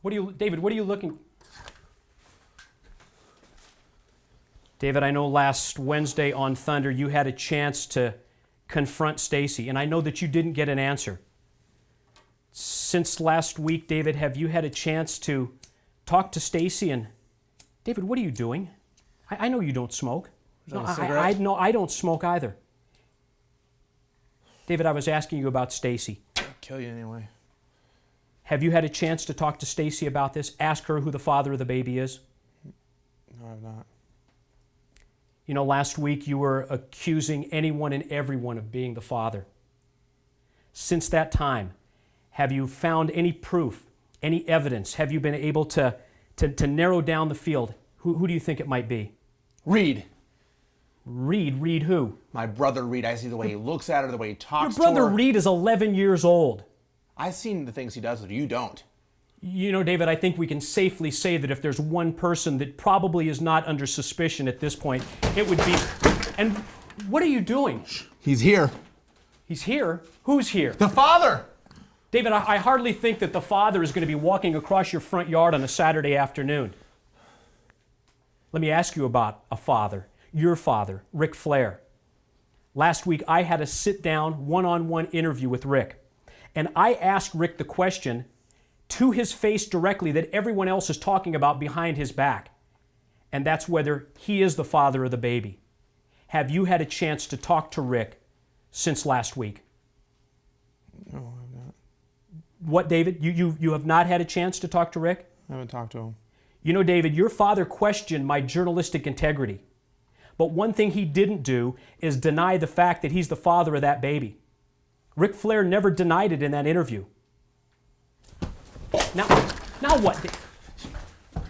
David, what are you looking? David, I know last Wednesday on Thunder you had a chance to confront Stacy, and I know that you didn't get an answer. Since last week, David, have you had a chance to talk to Stacy? And David, what are you doing? I know you don't smoke. No, I don't smoke either. David, I was asking you about Stacy. I'll kill you anyway. Have you had a chance to talk to Stacy about this? Ask her who the father of the baby is? No, I've not. You know, last week you were accusing anyone and everyone of being the father. Since that time, have you found any proof, any evidence? Have you been able to narrow down the field? Who do you think it might be? Reed. Reed who? My brother Reed. I see the way he looks at her, the way he talks to her. Your brother Reed is 11 years old. I've seen the things he does that you don't. You know, David, I think we can safely say that if there's one person that probably is not under suspicion at this point, it would be... And what are you doing? He's here. He's here? Who's here? The father! David, I hardly think that the father is going to be walking across your front yard on a Saturday afternoon. Let me ask you about a father. Your father, Ric Flair. Last week, I had a sit-down, one-on-one interview with Rick. And I asked Rick the question to his face directly that everyone else is talking about behind his back. And that's whether he is the father of the baby. Have you had a chance to talk to Rick since last week? No, I've not. What, David? You have not had a chance to talk to Rick? I haven't talked to him. You know, David, your father questioned my journalistic integrity. But one thing he didn't do is deny the fact that he's the father of that baby. Ric Flair never denied it in that interview. Now what?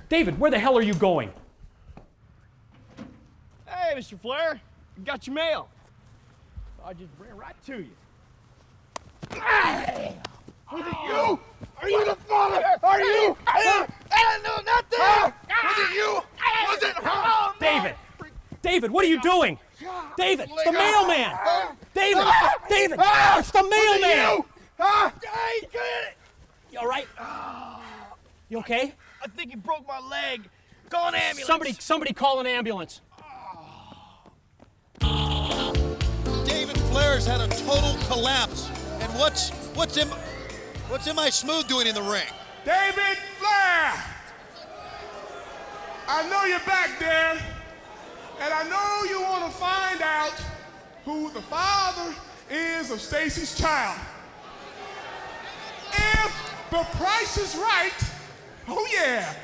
David, where the hell are you going? Hey, Mr. Flair, got your mail. I just ran right to you. Hey! Was it you? Are you the father? Are you? I don't know nothing. Was it you? Was it? Oh, David! David, what are you doing? David, it's the mailman! David! David! It's the mailman! You all right? You okay? I think he broke my leg. Call an ambulance. Somebody call an ambulance. David Flair's had a total collapse. And what's in my smooth doing in the ring? David Flair! I know you're back there, and I know you want to find out who the father is of Stacy's child. If the price is right, oh yeah,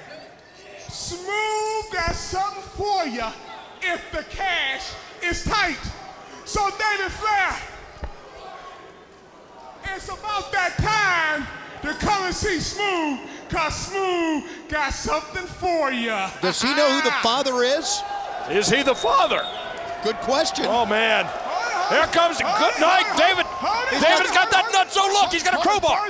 Smooth got something for you if the cash is tight. So David Flair, it's about that time to come and see Smooth, cause Smooth got something for you. Does he know who the father is? Is he the father? Good question. Oh, man. Here comes good night, David. David's got that nutso look. He's got a crowbar.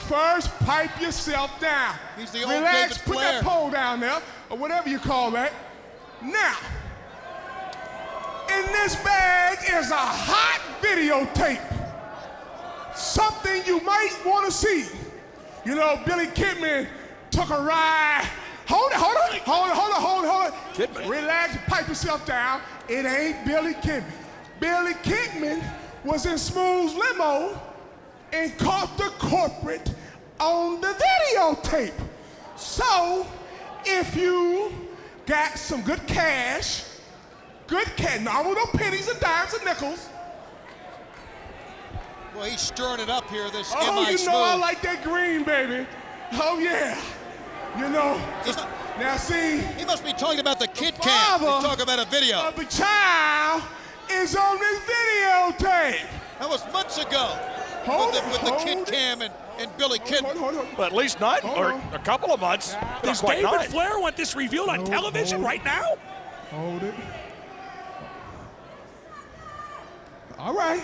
First, pipe yourself down. He's the old Relax, David put Flair. that pole down there, or whatever you call that. Now, in this bag is a hot videotape. Something you might want to see. You know, Billy Kidman took a ride. Hold it. Relax, pipe yourself down. It ain't Billy Kidman. Billy Kidman was in Smooth's limo and caught the corporate on the videotape. So, if you got some good cash, not with no pennies and dimes and nickels. Well, he's stirring it up here, this Oh, MI you Smooth. know I like that green, baby. Oh, yeah. You know, now see. He must be talking about the kid cam. He's talking about a video. The child is on this videotape. That was months ago with the kid cam and Billy Kidman. Well, at least not, or a couple of months. Does Not quite David nine. Flair want this revealed on television right now? Hold it. All right.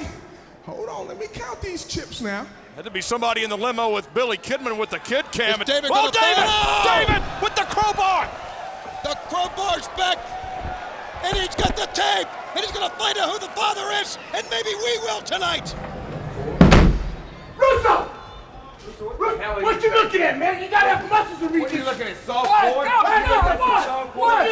Hold on. Let me count these chips now. Had to be somebody in the limo with Billy Kidman with the kid cam. Is David oh, gonna find David with the crowbar. The crowbar's back, and he's got the tape, and he's gonna find out who the father is, and maybe we will tonight. Russo! What you looking at, man? You gotta have muscles to reach. What are you looking at, soft What? boy? What? What?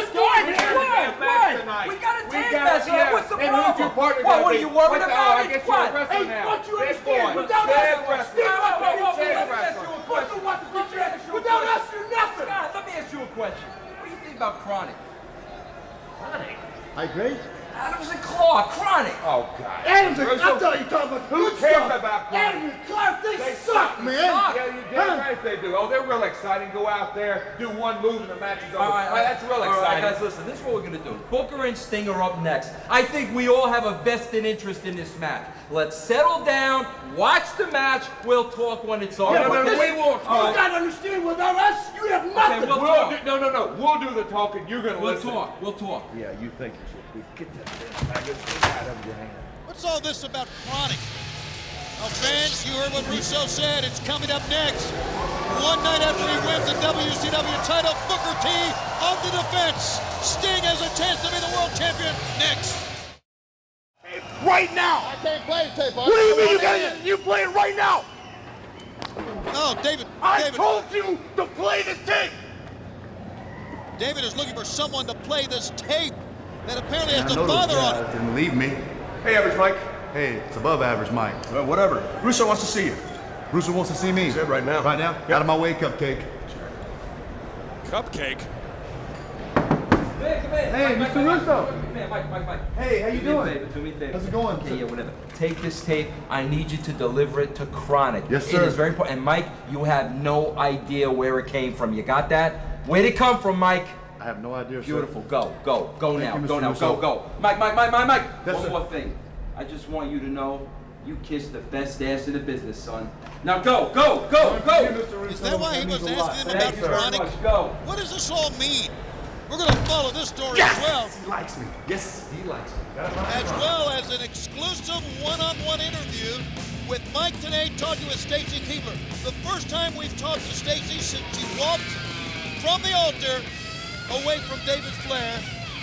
We got a tag match. What's the problem? And who's your partner gonna be? What are you worried about? I guess you're a wrestler now. Don't you Big understand? boy. Without Tag us, wrestler. without us, you're nothing. Scott, let me ask you a question. What do you think about Kronik? Kronik? I agree. Adams and Claw, Kronik. Oh, God. Adams and I thought you talking about Who cares about Kronik? Adams and Clark, they suck, man. Yeah, you damn right they do. Oh, they're real exciting. Go out there, do one move, and the match is over. All right, That's real exciting. All right, guys, listen. This is what we're gonna do. Booker and Sting are up next. I think we all have a vested interest in this match. Let's settle down, watch the match. We'll talk when it's over. Yeah, but we won't you talk. gotta understand, without us, you have nothing. Okay, we'll talk. We'll do the talking. You're gonna We'll listen. talk. We'll talk. Yeah, you think you should. Get that damn bag of thing out of your hand. What's all this about Kronik? Well, fans, you heard what Russo said. It's coming up next. One night after he wins the WCW title, Booker T on the defense. Sting has a chance to be the world champion next. Right now. I can't play the tape. What do you mean you play it right now? No, David. I told you to play the tape. David is looking for someone to play this tape that apparently has the father on it. Didn't leave me. Hey, Average Mike. Hey, it's above average, Mike. Well, whatever. Russo wants to see you. Russo wants to see me. Said right now. Right now? Yep. Out of my way, Cupcake. Cupcake. Hey, Mr. Russo. Mike. Hey, how you doing? Do me a favor. How's it going? Okay, yeah, whatever. Take this tape. I need you to deliver it to Kronik. Yes, sir. It is very important. And Mike, you have no idea where it came from. You got that? Where'd it come from, Mike? I have no idea, Beautiful. sir. Go now. you, Go Mr. now. Russo. Go. Mike. Yes, One sir. more thing. I just want you to know you kissed the best ass in the business, son. Now go. Is that why he was asking him about Kronik? Go. What does this all mean? We're going to follow this story as well. He likes me. Yes, he likes me. As well as an exclusive one-on-one interview with Mike today talking with Stacy Keibler. The first time we've talked to Stacy since she walked from the altar away from David Flair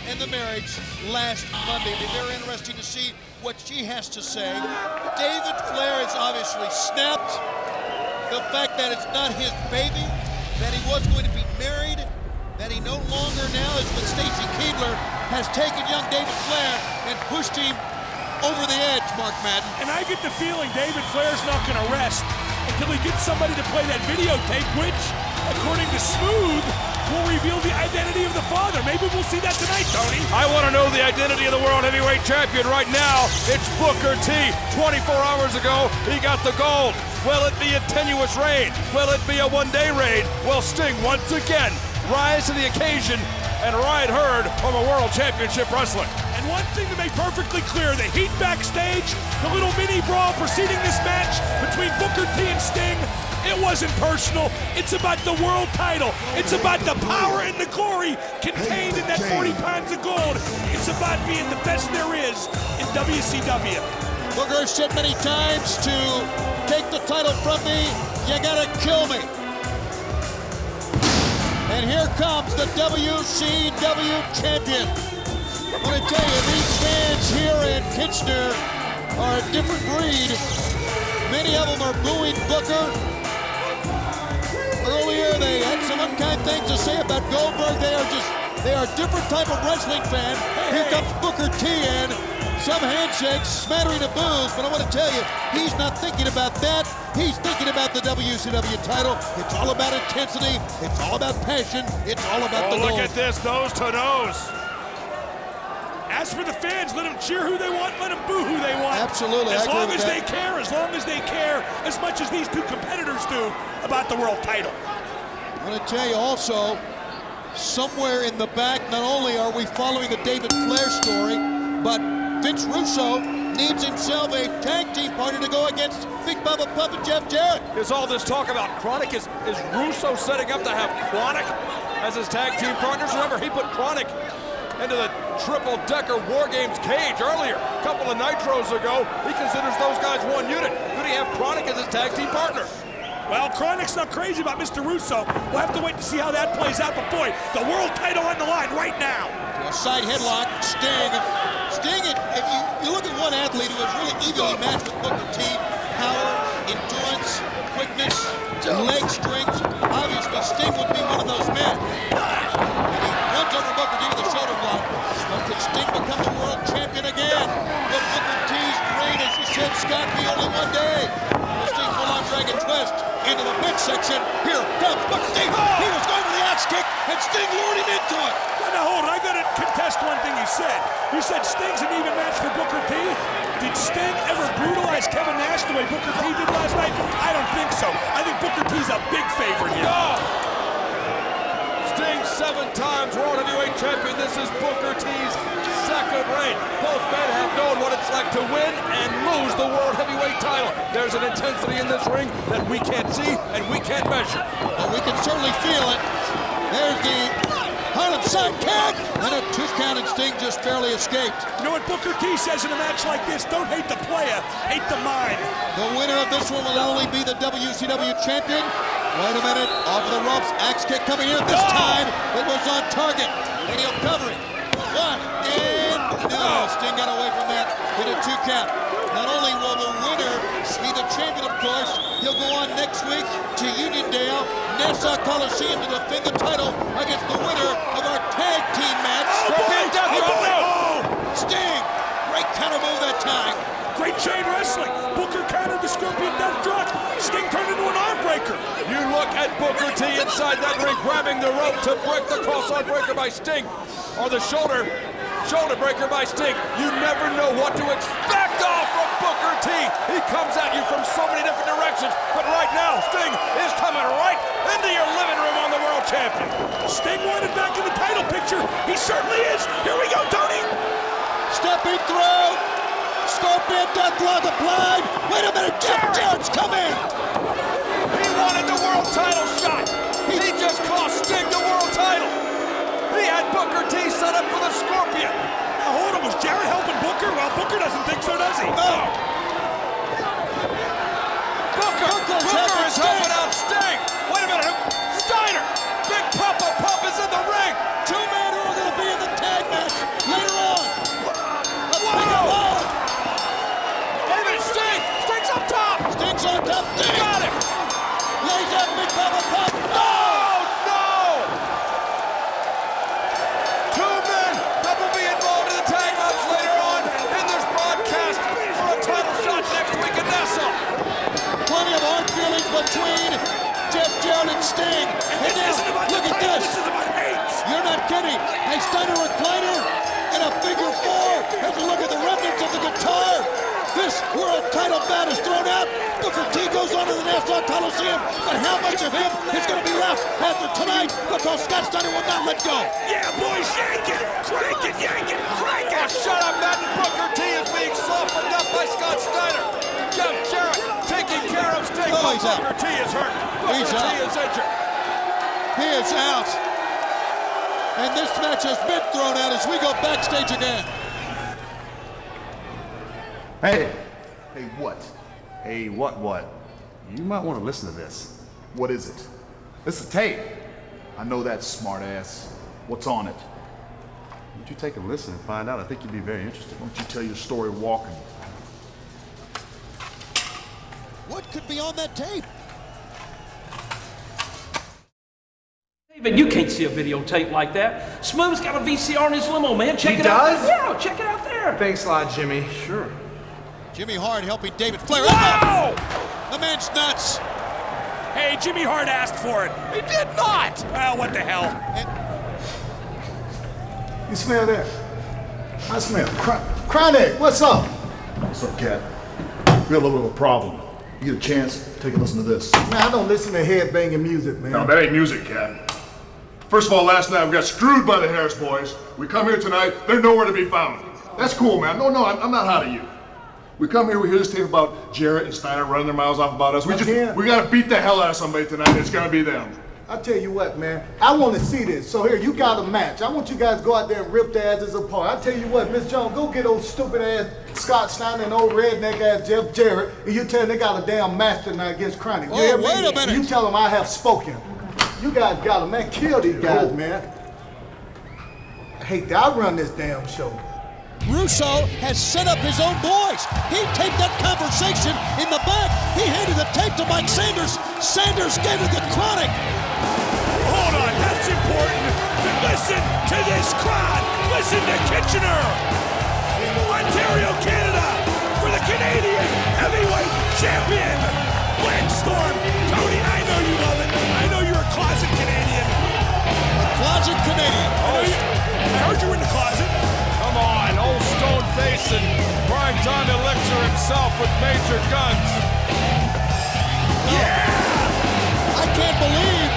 and the marriage last Monday. It'll be very interesting to see what she has to say. David Flair is obviously snapped. the fact that it's not his baby, that he was going to be married, that he no longer now is with Stacy Keibler, has taken young David Flair and pushed him over the edge, Mark Madden. And I get the feeling David Flair's not going to rest until he gets somebody to play that videotape, which, according to Smooth, will reveal the identity of the father. Maybe we'll see that tonight, Tony. I want to know the identity of the World Heavyweight Champion right now. It's Booker T. 24 hours ago, he got the gold. Will it be a tenuous reign? Will it be a one-day reign? Will Sting once again rise to the occasion and ride herd over World Championship Wrestling? And one thing to make perfectly clear, the heat backstage, the little mini brawl preceding this match between Booker T and Sting, it wasn't personal. It's about the world title. It's about the power and the glory contained in that 40 pounds of gold. It's about being the best there is in WCW. Booker said many times, to take the title from me, you gotta kill me. And here comes the WCW champion. I want to tell you, these fans here in Kitchener are a different breed. Many of them are booing Booker. Earlier, they had some unkind things to say about Goldberg. They are a different type of wrestling fan. Here comes Booker T in. Some handshakes, smattering of boos, but I want to tell you, he's not thinking about that. He's thinking about the WCW title. It's all about intensity. It's all about passion. It's all about the gold. Look at this, nose to nose. As for the fans, let them cheer who they want, let them boo who they want. Absolutely. As long as they care, as much as these two competitors do about the world title. I want to tell you also, somewhere in the back, not only are we following the David Flair story, but Vince Russo needs himself a tag team partner to go against Big Bubba Pup and Jeff Jarrett. Is all this talk about Kronik, is Russo setting up to have Kronik as his tag team partners? Remember, he put Kronik into the triple-decker War Games cage earlier, a couple of Nitros ago. He considers those guys one unit. Could he have Kronik as his tag team partner? Well, Kronik's not crazy about Mr. Russo. We'll have to wait to see how that plays out, but boy, the world title on the line right now. A side headlock, Sting, if you look at one athlete who is really evenly matched with Booker T, power, endurance, quickness, leg strength, obviously Sting would be one of those men. And he runs over Booker T with a shoulder block. But could Sting become the world champion again? Will Booker T's reign, as you said, Scott, be only one day? Sting full-on dragon twist into the midsection. Here comes Booker T. He was going for the axe kick, and Sting lured him into it. Now hold it, I gotta contest one thing you said. You said Sting's an even match for Booker T. Did Sting ever brutalize Kevin Nash the way Booker T did last night? I don't think so. I think Booker T's a big favorite here. Sting 7 times World Heavyweight Champion. This is Booker T's second reign. Both men have known what it's like to win and lose the World Heavyweight title. There's an intensity in this ring that we can't see and we can't measure. Well, we can certainly feel it. There's the Harlem side kick, and a 2 count, and Sting just barely escaped. You know what Booker T says in a match like this? Don't hate the player, hate the mind. The winner of this one will not only be the WCW champion. Wait a minute, off the ropes, axe kick coming in. This time, it was on target, and he'll cover it. 1, and no, Sting got away from that. Hit a 2 count. Not only will the winner be the champion, of course, he'll go on next week to Uniondale, Nassau Coliseum to defend the title against the winner of our tag team match. Sting, great counter move that time. Great chain wrestling. Booker countered the Scorpion Death Drop. Sting turned into an arm breaker. You look at Booker T inside that ring, grabbing the rope to break the cross-arm breaker by Sting, or the shoulder breaker by Sting. You never know what to expect off from Booker T. He comes at you from so many different directions, but right now, Sting is coming right into your living room on the world champion. Sting wanted back in the title picture. He certainly is. Here we go, Tony. Stepping through. Scorpion Death Block applied. Wait a minute, Jarrett's coming. He wanted the world title shot. He just cost Sting the world title. He had Booker T set up for the Scorpion. Now hold on, was Jarrett helping Booker? Well, Booker doesn't think so, does he? No. Booker is helping out Sting. Wait a minute, Steiner. Big Papa Pup is in the ring. 2 men who are going to be in the tag match later on. Wait a minute, Sting's up top. Sting's on top. Got him. title belt is thrown out. Booker T goes on to the Nassau Coliseum, but how much of him is going to be left after tonight? Because Scott Steiner will not let go. Yeah, boys, yank it, crank it, yank it, crank it. Oh, shut up, Matt. Booker T is being softened up by Scott Steiner. Jeff Jarrett taking care of Sting. Oh, he's out. Booker T is hurt. Booker He's T out. is injured. He is out. And this match has been thrown out as we go backstage again. Hey. Hey, what? Hey, what? You might want to listen to this. What is it? It's a tape. I know that, smart ass. What's on it? Won't you take a listen and find out? I think you'd be very interested. Why don't you tell your story walking? What could be on that tape? David, you can't see a videotape like that. Smooth's got a VCR in his limo, man. Check it does? out. Yeah, check it out there. Thanks a lot, Jimmy. Sure. Jimmy Hart helping David Flair. Wow! The man's nuts. Hey, Jimmy Hart asked for it. He did not. Well, what the hell? You smell that? I smell Kronik. What's up? What's up, Cat? We got a little bit of a problem. You get a chance, take a listen to this. Man, I don't listen to headbanging music, man. No, that ain't music, Cat. First of all, last night we got screwed by the Harris boys. We come here tonight, they're nowhere to be found. That's cool, man. No, I'm not hot at you. We come here, we hear this tape about Jarrett and Steiner running their mouths off about us. We gotta beat the hell out of somebody tonight. It's gonna be them. I tell you what, man, I want to see this. So here, you got a match. I want you guys to go out there and rip their asses apart. I tell you what, Miss Jones, go get old stupid ass Scott Steiner and old redneck ass Jeff Jarrett, and you tell them they got a damn match tonight against Kronik. Oh, wait a minute. You tell them I have spoken. You guys got them, man. Kill these guys, man. I hate that. I run this damn show. Russo has set up his own boys. He taped that conversation in the back. He handed the tape to Mike Sanders. Sanders gave it to Kronik. Hold on, that's important. Listen to this crowd. Listen to Kitchener. Ontario, Canada, for the Canadian heavyweight champion, Landstorm. Tony, I know you love it. I know you're a closet Canadian. Closet Canadian. I heard you were in the closet. Come on, old stone face and primetime elixir himself with major guns. Yeah! I can't believe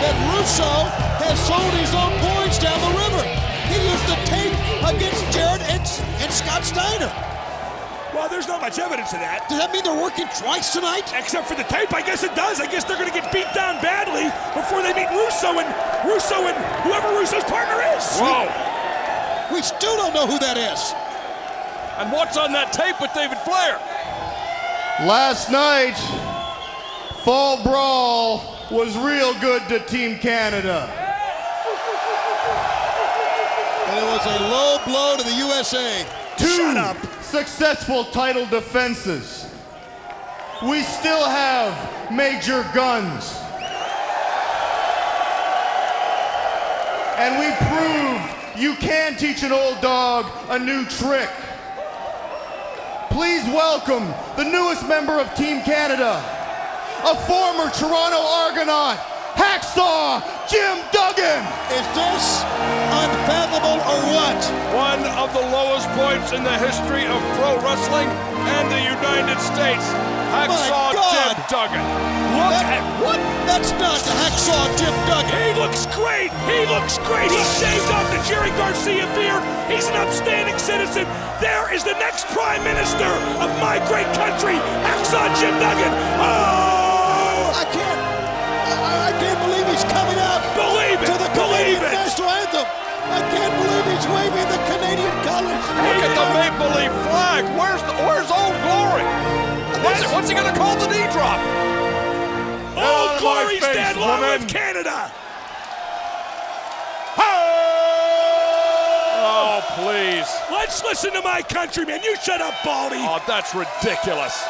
that Russo has sold his own boys down the river. He used the tape against Jarrett and Scott Steiner. Well, there's not much evidence of that. Does that mean they're working twice tonight? Except for the tape, I guess it does. I guess they're going to get beat down badly before they meet Russo and whoever Russo's partner is. Whoa! We still don't know who that is. And what's on that tape with David Flair? Last night, Fall Brawl was real good to Team Canada. And it was a low blow to the USA. Two successful title defenses. We still have major guns. And we proved you can teach an old dog a new trick. Please welcome the newest member of Team Canada, a former Toronto Argonaut, Hacksaw Jim Duggan. Is this unfathomable or what? One of the lowest points in the history of pro wrestling and the United States. Hacksaw Jim Duggan. Look at what? That's not the Hacksaw Jim Duggan. He looks great. He looks great. He shaved off the Jerry Garcia beard. He's an upstanding citizen. There is the next Prime Minister of my great country, Hacksaw Jim Duggan. Oh! I can't believe he's coming out. Believe it. To the Canadian national anthem. I can't believe he's waving the Canadian colors. Look at the Maple Leaf flag. Where's Old Glory? What's he gonna call the knee drop? Old Glory's dead. Long live Canada. Oh, please. Let's listen to my countryman. You shut up, Baldy. Oh, that's ridiculous.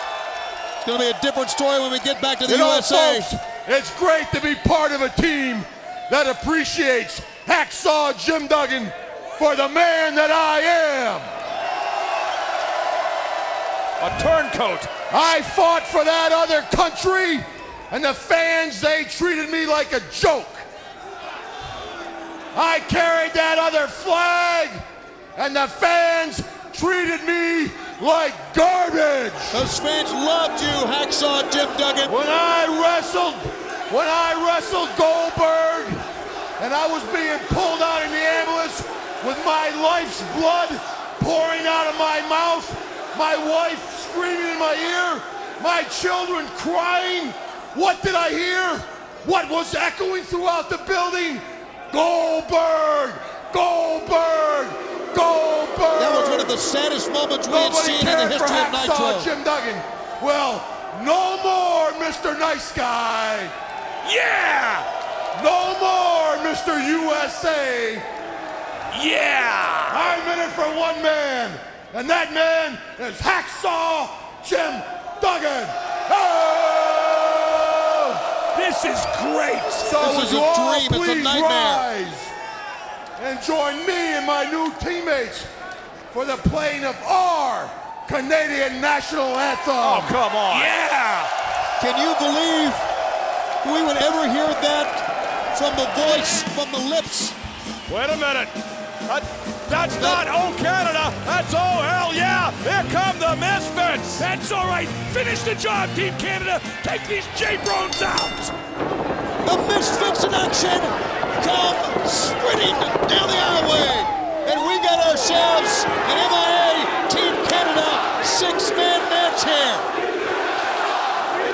It's gonna be a different story when we get back to the USA. Folks, it's great to be part of a team that appreciates Hacksaw Jim Duggan for the man that I am. A turncoat. I fought for that other country, and the fans, they treated me like a joke. I carried that other flag, and the fans treated me like garbage. Those fans loved you, Hacksaw Jim Duggan. When I wrestled Goldberg, and I was being pulled out in the ambulance with my life's blood pouring out of my mouth, my wife screaming in my ear, my children crying, what did I hear? What was echoing throughout the building? Goldberg! Goldberg! Goldberg! That was one of the saddest moments we had seen in the history of Nitro. Jim Duggan. Well, no more, Mr. Nice Guy. Yeah! No more, Mr. USA. Yeah! I'm in it for one man, and that man is Hacksaw Jim Duggan. Oh! This is great. So this is a dream. It's a nightmare. Rise and join me and my new teammates for the playing of our Canadian national anthem. Oh, come on. Yeah! Can you believe we would ever hear that from the voice, from the lips? Wait a minute. That's not Oh Canada. That's Oh Hell Yeah. Here come the Misfits. That's all right. Finish the job, Team Canada. Take these J-Brones out. The Misfits in action come sprinting down the aisleway. And we got ourselves an MIA Team Canada six-man match here.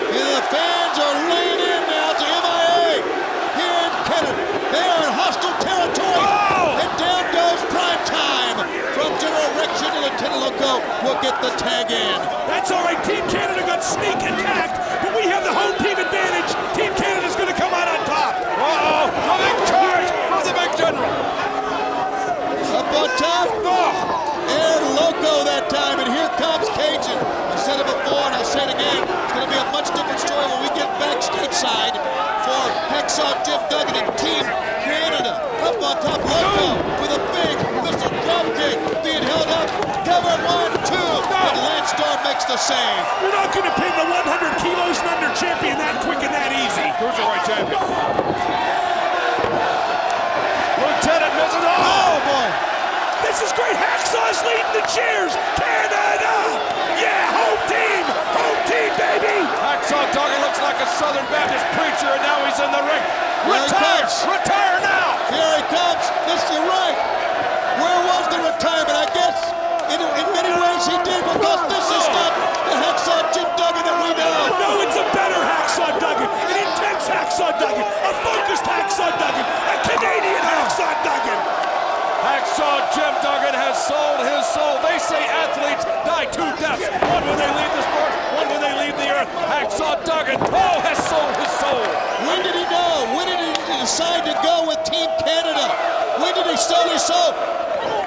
And the fans are laying in now to MIA here in Canada. They are in hostile territory. Oh! And down goes Prime Time from General Rection and Lieutenant Loco will get the tag in. That's all right. Team Canada got sneak attacked, but we have the home team advantage. Team Canada's going to come out on top. Uh-oh. A big charge from the big general. Up on top. Air Loco that time, and here comes Cajun. I said it before, and I'll say it again. It's going to be a much different story when we get backstage side for Hacksaw Jim Duggan and Team Canada. Up on top, Loco with a big missile drop kick being held up. Cover 1, 2, and Lance Storm makes the save. You're not going to pin the 100 kilos and under champion that quick and that easy. Cruiserweight champion. Lieutenant misses. Oh, boy. This is great. Hacksaw's leading the cheers. Canada! Yeah, home team, baby! Hacksaw Duggan looks like a Southern Baptist preacher, and now he's in the ring. Retire! Retire now! Here he comes. You're right. Where was the retirement? I guess in many ways he did, because this is not the Hacksaw Jim Duggan that we know. No, it's a better Hacksaw Duggan, an intense Hacksaw Duggan, a focused Hacksaw Duggan, a Canadian Hacksaw Duggan. Hacksaw Jim Duggan has sold his soul. They say athletes die two deaths. One when they leave the sport, one when they leave the earth. Hacksaw Duggan, has sold his soul. When did he know? When did he decide to go with Team Canada? When did he sell his soul?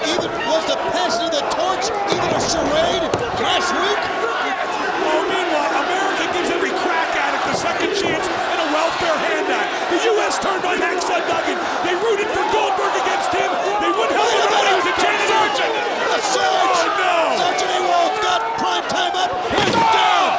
Even was the passing of the torch even a charade last week? Oh, meanwhile, America gives every crack addict a second chance and a welfare handout. The U.S. turned on Hacksaw Duggan. They rooted for Goldberg against him. They wouldn't help him out. He was a janitor. A surge! Oh, no! Sergeant Ewald's got Prime Time up. He's down!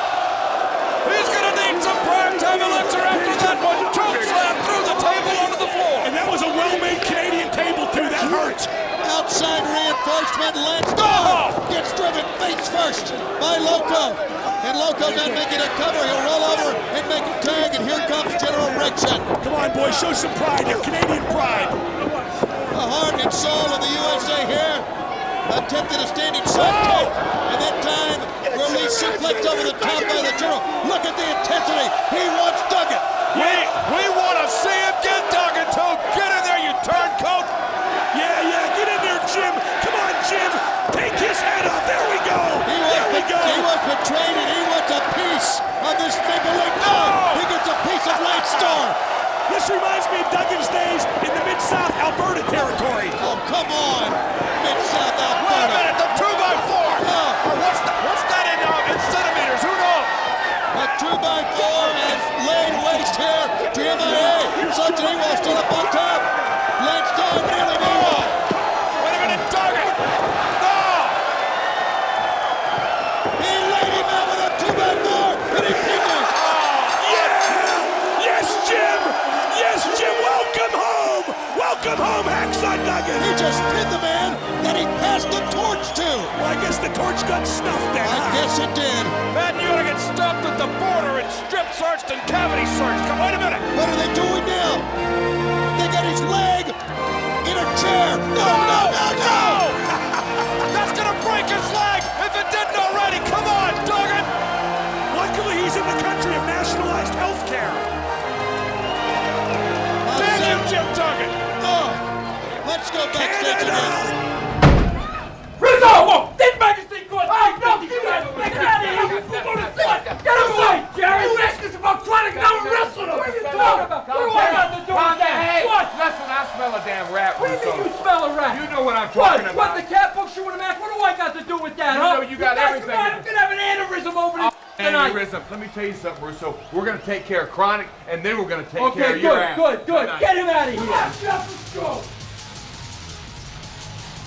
He's gonna need some Prime Time elixir after that one. Choke slam through the table onto the floor. And that was a well-made Canadian table, too. That hurt. Outside reinforcement, Lance Storm gets driven face first by Loco. And Loco not making a cover. He'll roll over and make a tag, and here comes General Rection. Come on, boys, show some pride, your Canadian pride. The heart and soul of the USA here. Attempted a standing sidekick, and that time released suplex over the top by the General. Look at the intensity. He wants Duggan. We want to see him get Duggan, too. Get in there, you turncoat. Yeah, get in there, Jim. Come on, Jim. Take his head off. There we go. He was betrayed, and he wants a piece of this Maple Leaf. No, he gets a piece of Lance Storm. This reminds me of Duggan's days in the Mid-South Alberta territory. Oh, come on. Mid-South Alberta. Wait a minute, the 2x4. What's that in centimeters? Who knows? A 2x4 has laid waste here to MIA. Sergeant Ewald still up on top. Lance Storm nearly there. Wait a minute, Duggan. No! He laid him out with a 2x4, and he pinned him. Yes, Jim, welcome home! Welcome home, Hacksaw Duggan! He just pinned the man that he passed the torch to. Well, I guess the torch gun snuffed then. I guess it did. Man, you ought to get stopped at the border and strip searched and cavity searched. Come, wait a minute. What are they doing now? They got his leg in a chair. No! That's going to break his leg if it didn't already. Come on, Duggan. Luckily, he's in the country of nationalized health care. Damn you, Jim Duggan. Let's go backstage again. Russo! Whoa! This magazine goes! Hey, no! Get out of here! Get away, Jarrett! You asked us about Kronik, now we're wrestling him! What are you talking about? What do I got to do with that? Hey, What? listen, I smell a damn rat. What do you mean you smell a rat? You know what I'm talking about. What, the cat books you with a match? What do I got to do with that, You huh? know you got everything. I'm gonna have an aneurysm over this tonight. Aneurysm. Let me tell you something, Russo. We're going to take care of Kronik, and then we're going to take care of your ass. Good. Tonight. Get him out of here. Let's go.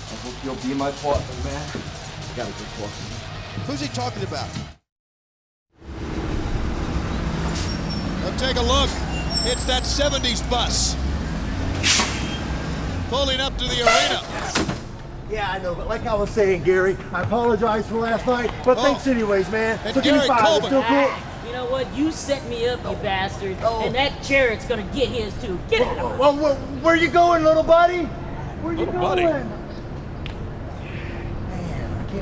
I hope you'll be my partner, man. I gotta go talk to him. Who's he talking about? Now take a look. It's that 70s bus. Pulling up to the arena. Yeah, I know, but like I was saying, Gary, I apologize for last night, but thanks anyways, man. And So give me Gary 5. Coleman. It's still cool? You know what? You set me up, you bastard. And that Jarrett's gonna get his too. Get out of here. Well, where you going, little buddy? Where you Little going? buddy.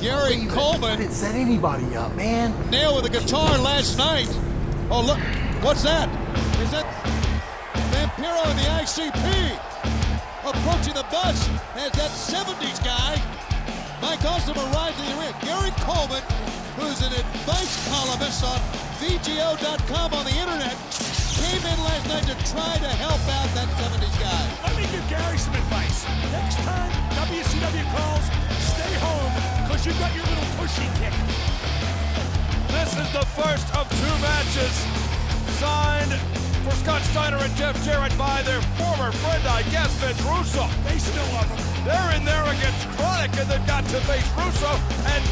Gary Coleman didn't set anybody up, man. nailed with a guitar last night. Oh, look. What's that? Is that Vampiro in the ICP? Approaching the bus as that 70s guy. Mike Awesome arrives in the arena. Gary Coleman, who's an advice columnist on VGO.com on the internet, came in last night to try to help out that 70s guy. Let me give Gary some advice. Next time WCW calls, stay home, because you've got your little tushy kick. This is the first of 2 matches signed for Scott Steiner and Jeff Jarrett by their former friend, I guess, Vince Russo. They still love him. They're in there against Kronik, and they've got to face Russo and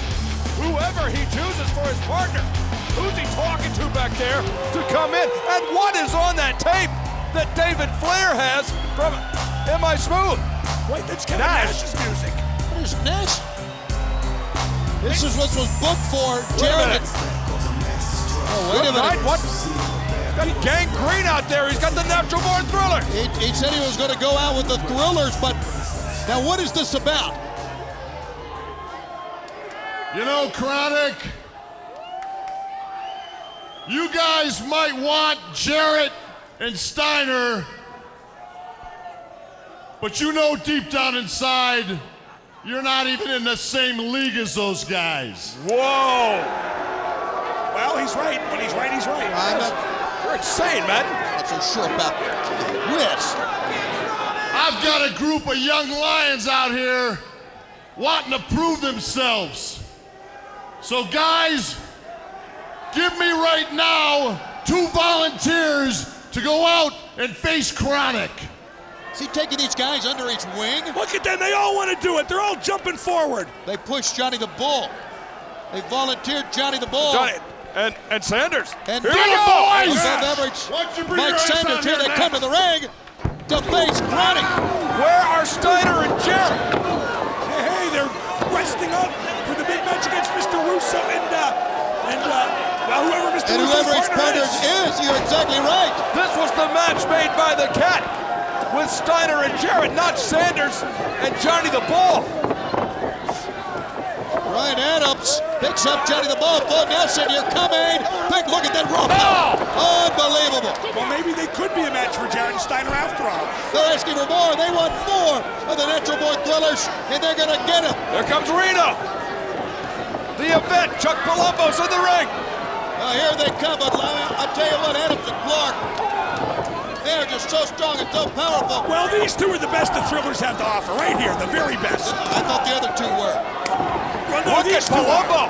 whoever he chooses for his partner. Who's he talking to back there to come in? And what is on that tape that David Flair has from Am I Smooth? Wait, that's Kevin Nash's music. What is Nash? This is what was booked for Jarrett. Oh, wait a minute. What? Got gangrene out there. He's got the Natural Born Thriller. He said he was going to go out with the Thrillers, but now what is this about? You know, Kronik, you guys might want Jarrett and Steiner, but you know deep down inside, you're not even in the same league as those guys. Whoa! Well, he's right. When he's right, he's right. You're insane, man. Not so sure about this. I've got a group of young lions out here wanting to prove themselves. So guys, give me right now 2 volunteers to go out and face Kronik. Is he taking these guys under his wing? Look at them. They all want to do it. They're all jumping forward. They pushed Johnny the Bull. They volunteered Johnny the Bull. Johnny and Sanders. And here we we go, go. boys. Above average. Why don't you bring Mike your ass Sanders, out here they now? come to the ring to face Kronik. Where are Steiner and Jarrett? Hey, they're resting up for the big match against Mr. Russo and whoever Mr. And Russo's whoever his partner is, you're exactly right. This was the match made by the Cat with Steiner and Jarrett, not Sanders and Johnny the Bull. Ryan Adams picks up Johnny the Bull. Full Nelson, you're coming. Big look at that rope. Oh! Unbelievable. Well, maybe they could be a match for Jarrett and Steiner after all. They're asking for more. They want more of the Natural Born Thrillers, and they're going to get them. Here comes Reno. The event, Chuck Palumbo's in the ring. Now here they come, but I tell you what, Adams and Clark, they're just so strong and so powerful. Well, these two are the best the Thrillers have to offer, right here, the very best. I thought the other two were. Well, no, Look at these two are. Palumbo.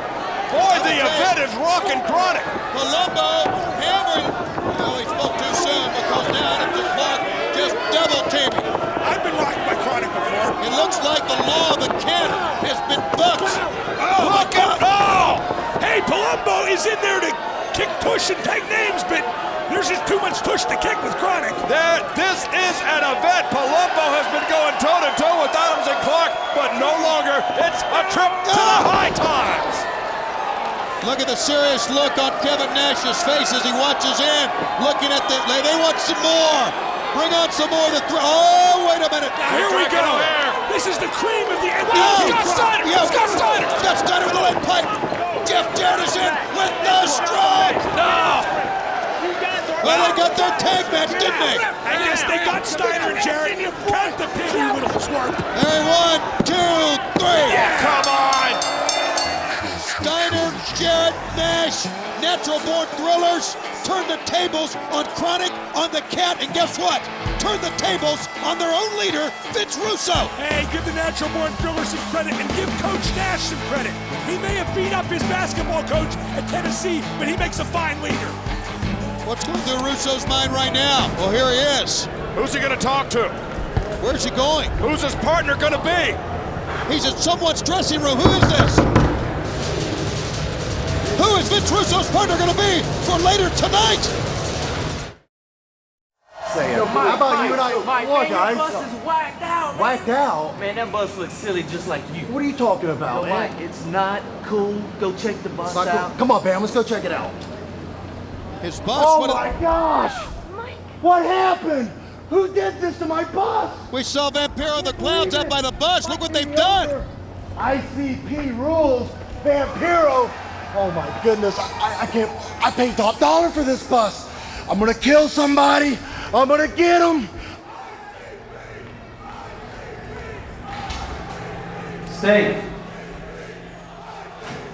Boy, the event is rocking Kronik. Palumbo hammering. Oh, he spoke too soon because now Adams and Clark just double teaming. I've been rocked by Kronik before. It looks like the law of the cat has been bucked. Oh, look at Hey, Palumbo is in there to kick tush and take names, but there's just too much tush to kick with Kronik. This is an event. Palumbo has been going toe-to-toe with Adams and Clark, but no longer. It's a trip to the high time. Look at the serious look on Kevin Nash's face as he watches in, looking at the. They want some more. Bring on some more. Oh, wait a minute. Now, here we go. This is the cream of the NBA. Scott Steiner. Yeah, Scott Steiner. Scott Steiner with the lead pipe. Jeff Jarrett is in with the strike. No. Well, they got their tag match, didn't they? I guess they got Steiner and Jarrett. Pat the pig, you little twerp. And 1, 2, 3. Yeah. Come on. Steiner, Jarrett, Nash, natural-born thrillers, turn the tables on Kronik, on the Cat, and guess what? Turn the tables on their own leader, Vince Russo. Hey, give the natural-born thrillers some credit and give Coach Nash some credit. He may have beat up his basketball coach at Tennessee, but he makes a fine leader. What's going through Russo's mind right now? Well, here he is. Who's he going to talk to? Where's he going? Who's his partner going to be? He's in someone's dressing room. Who is this? Who is Vince Russo's partner going to be for later tonight? Say it. How about you and I? Mike, Come on, man, guys. your bus is whacked out. Man. Whacked out? Man, that bus looks silly just like you. What are you talking about, Yo, man? Mike, it's not cool. Go check the bus It's not out. cool. Come on, Bam. Let's go check it out. His bus. Oh my gosh! What happened? Who did this to my bus? We saw Vampiro in the clouds out by the bus. Look what they've done. ICP rules. Vampiro. Oh my goodness! I can't. I paid top dollar for this bus. I'm gonna kill somebody. I'm gonna get him. Stay.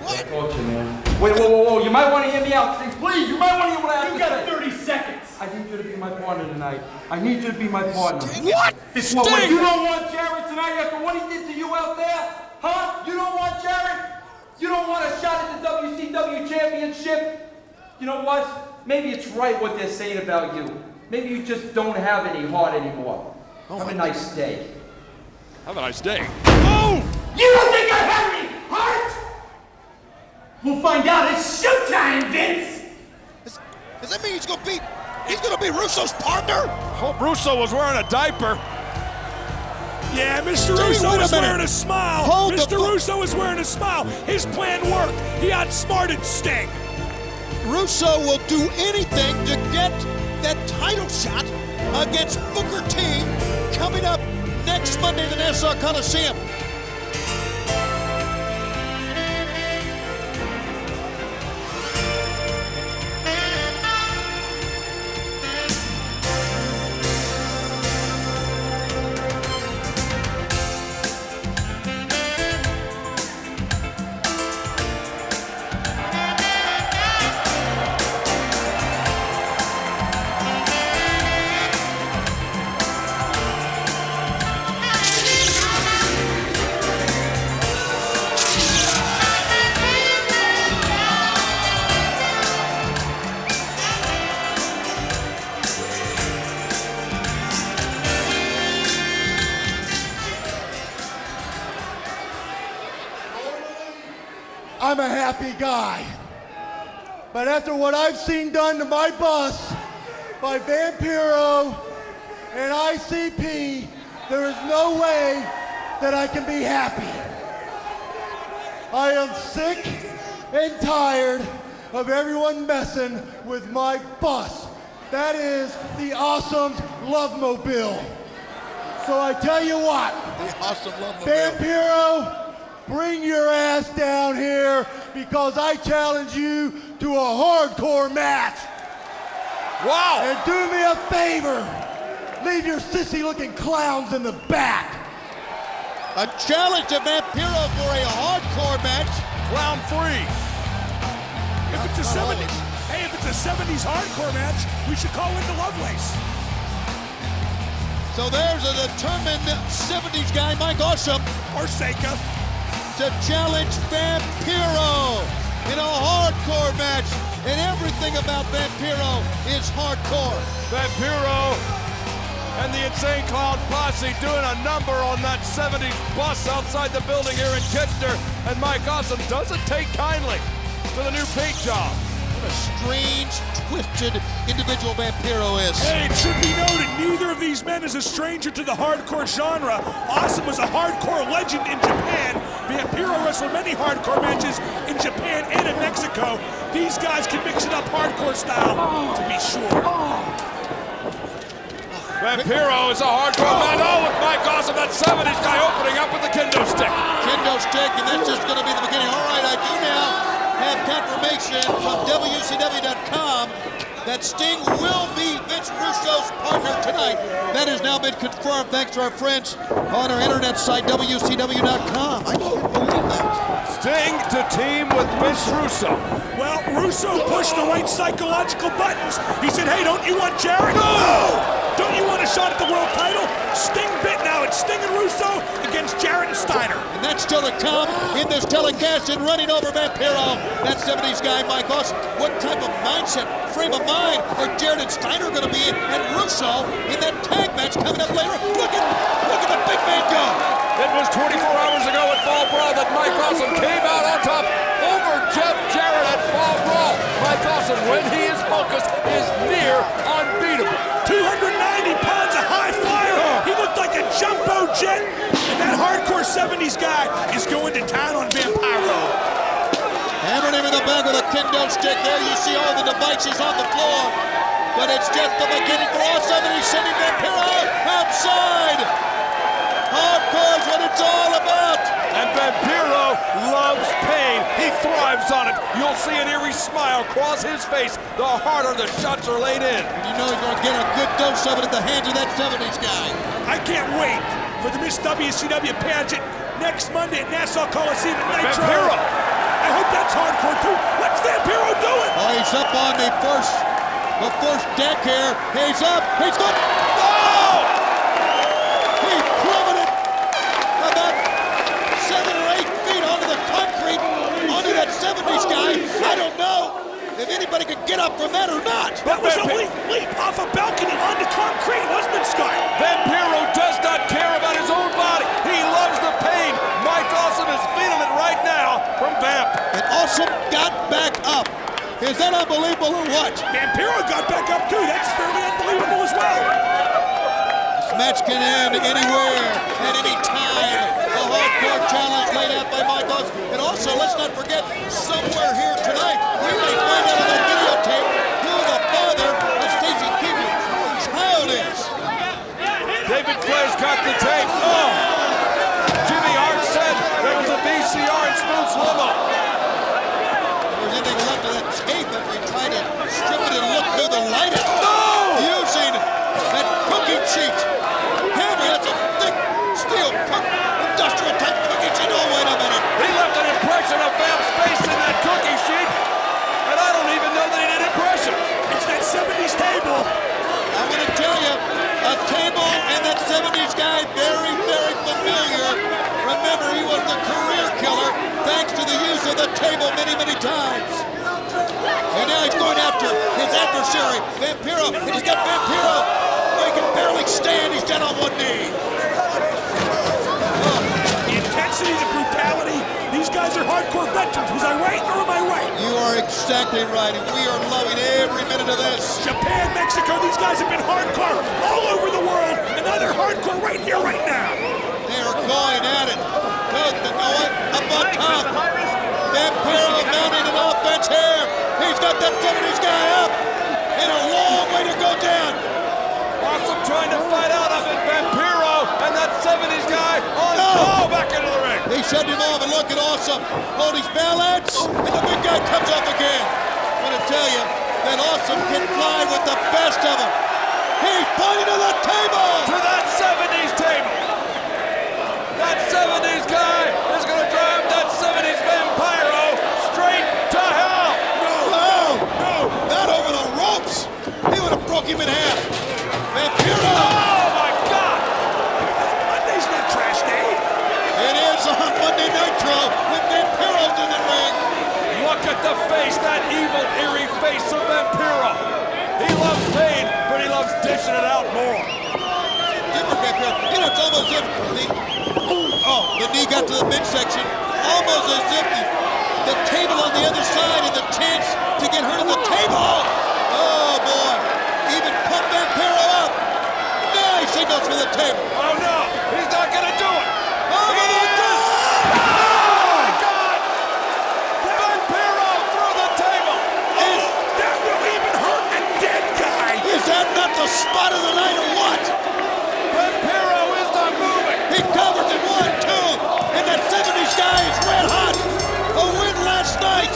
What? Talk to you, man. Wait, whoa. You might want to hear me out. Please, you might want to hear what I have to say. You got 30 seconds. I need you to be my partner tonight. I need you to be my partner. What? What, you don't want Jarrett tonight after what he did to you out there? Huh? You don't want Jarrett? You don't want a shot at the WCW Championship? You know what? Maybe it's right what they're saying about you. Maybe you just don't have any heart anymore. Have a nice day. Have a nice day. Oh! You don't think I have any heart? We'll find out. It's showtime, Vince. Does that mean he's going to be Russo's partner? Hope Russo was wearing a diaper. Yeah, Mr. Jimmy, Russo wait a is minute. wearing a smile. Hold Mr. the- Russo is wearing a smile. His plan worked. He outsmarted Sting. Russo will do anything to get that title shot against Booker T coming up next Monday at the Nassau Coliseum. I'm a happy guy. But after what I've seen done to my bus by Vampiro and ICP, there is no way that I can be happy. I am sick and tired of everyone messing with my bus. That is the Awesome Love Mobile. So I tell you what, The Awesome Love Mobile. Vampiro, bring your ass down here because I challenge you to a hardcore match. Wow! And do me a favor, leave your sissy-looking clowns in the back. A challenge to Vampiro for a hardcore match. Round 3. If it's a 70s, hey, if it's a 70s hardcore match, we should call in the Lovelace. So there's a determined 70s guy, Mike Awesome, Or Seika. to challenge Vampiro in a hardcore match. And everything about Vampiro is hardcore. Vampiro and the Insane Clown Posse doing a number on that 70s bus outside the building here in Kitchener. And Mike Awesome doesn't take kindly to the new paint job. What a strange, twisted individual Vampiro is. Hey, it should be noted, neither of these men is a stranger to the hardcore genre. Awesome was a hardcore legend in Japan. Vampiro wrestled many hardcore matches in Japan and in Mexico. These guys can mix it up hardcore style, to be sure. Vampiro is a hardcore man. Oh, with Mike Awesome, that 70s guy opening up with the kendo stick. Kendo stick, and that's just going to be the beginning. All right, I do now have confirmation from WCW.com that Sting will be Vince Russo's partner tonight. That has now been confirmed thanks to our friends on our internet site, WCW.com. I can't believe that. Sting to team with Vince Russo. Well, Russo pushed the right psychological buttons. He said, hey, don't you want Jarrett? No! Don't you want a shot at the world title? Sting bit now. It's Sting and Russo against Jarrett and Steiner. And that's still to come in this telecast and running over Vampiro. That 70s guy, Mike Awesome. What type of mindset, frame of mind are Jarrett and Steiner going to be in, and Russo in that tag match coming up later? Look at the big man go. It was 24 hours ago at Fall Brawl that Mike Awesome came out on top over Jeff Jarrett at Fall Brawl. Mike Awesome, when he is focused, is near unbeatable. 290 pounds of high flyer. He looked like a jumbo jet. And that hardcore 70s guy is going to town on Vampiro. Hammering him in the back with a kendo stick. There you see all the devices on the floor. But it's just the beginning for Awesome, and he's sending Vampiro outside. Hardcore is what it's all about. And Vampiro loves pain. He thrives on it. You'll see an eerie smile cross his face the harder the shots are laid in. And you know he's going to get a good dose of it at the hands of that 70s guy. I can't wait for the Miss WCW pageant next Monday at Nassau Coliseum at Nitro. Vampiro! I hope that's hardcore too. What's Vampiro doing? Oh, he's up on the first deck here. He's up. He's good. Oh! He plummeted about 7 or 8 feet onto the concrete, onto that 70s guy. I don't know if anybody could get up from that or not. That was a leap off a balcony onto concrete, wasn't it, Scott? Vampiro does not care about his own body. He loves the pain. Mike Awesome is feeling it right now from Vamp. And Awesome got back up. Is that unbelievable or what? Vampiro got back up too. That's fairly unbelievable as well. This match can end anywhere, at any time. The hardcore challenge laid out by Mike Awesome. And also, let's not forget, somewhere here tonight, we may find out on that videotape who the father of Stacy Keebler's child is. David Flair's got the tape. Oh! Jimmy Hart said there was a VCR in Smooth Slow-Mo. There's anything left of that tape if we try to strip it and look through the light. No! Using that cookie sheet. Hammer, that's a thick steel industrial type cookie sheet. Oh, wait a minute. He left an impression of Vamp's face in that cookie sheet, and I don't even know that he did impression. It's that 70s table. I'm going to tell you, a table and that 70s guy, very, very familiar. Remember, he was the career killer thanks to the use of the table many, many times. And now he's going after his adversary, Vampiro. And he's got Vampiro. Oh, he can barely stand. He's down on one knee. The intensity, the brutality. These guys are hardcore veterans. Was I right or am I right? You are exactly right, and we are loving every minute of this. Japan, Mexico, these guys have been hardcore all over the world, and now they're hardcore right here, right now. They are going at it. Up on top. Vampiro mounting an offense here. He's got that 70s guy up. And a long way to go down. Awesome trying to fight out of it. Vampiro and that 70s guy on call back into the ring. He shoved him off, and look at Awesome. Hold his balance, and the big guy comes off again. I want to tell you that Awesome can fly with the best of them. He's pointing to the table. To that 70s table. That 70s guy is going to drive that 70s Vampiro straight to hell. No, not over the ropes. He would have broke him in half. Vampiro. Oh, my God. Monday's not trash day. It is on Monday Nitro with Vampiro's in the ring. Look at the face, that evil, eerie face of Vampiro. He loves pain, but he loves dishing it out more. Different Vampiro. You know, it's almost as if the knee got to the midsection. Almost as if the table on the other side and the chance to get her to the table. Oh, boy. Even pump Vampiro up. Nice signals for the table. Oh, no. He's not going to do it. Oh, my God. Oh, my God. Vampiro through the table. Oh, that will even hurt a dead guy. Is that not the spot of the night or what? Vampiro is not moving. He covers it 1, 2, and that 70s guy is red hot. A win last night,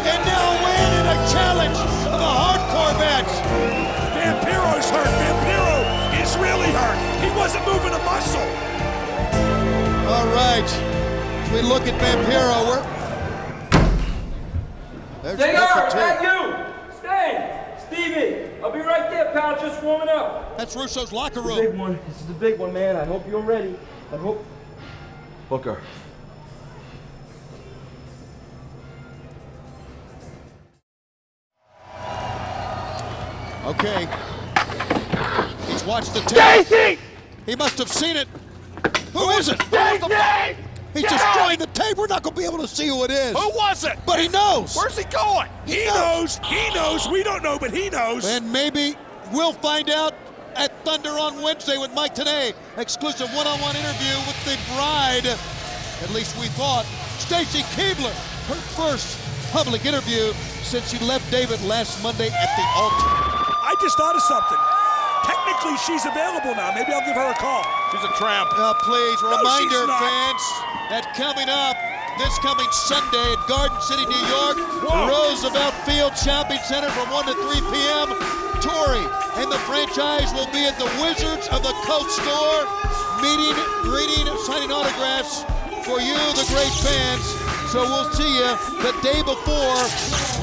and now a win in a challenge of a hardcore match. Vampiro's hurt. Vampiro is really hurt. He wasn't moving a muscle. All right, we look at Vampiro. There's Stinger, Booker T. that you? Stay. Stevie, I'll be right there, pal. Just warming up. That's Russo's locker This is room. the big one. This is the big one, man. I hope you're ready. I hope. Booker. Okay. He's watched the tape. Stacy! He must have seen it. Who is it? Stacy! He's destroying the tape. We're not going to be able to see who it is. Who was it? But he knows. Where's he going? He knows. He knows. We don't know, but he knows. And maybe we'll find out at Thunder on Wednesday with Mike Tenay. Exclusive one-on-one interview with the bride. At least we thought. Stacy Keibler. Her first public interview since she left David last Monday at the altar. I just thought of something. Technically, she's available now. Maybe I'll give her a call. She's a tramp. Please, No, reminder, she's not. fans, that coming up this coming Sunday at Garden City, New York, Roosevelt Field Shopping Center from 1 to 3 p.m. Tori and the franchise will be at the Wizards of the Coast store, meeting, greeting, signing autographs for you, the great fans. So we'll see you the day before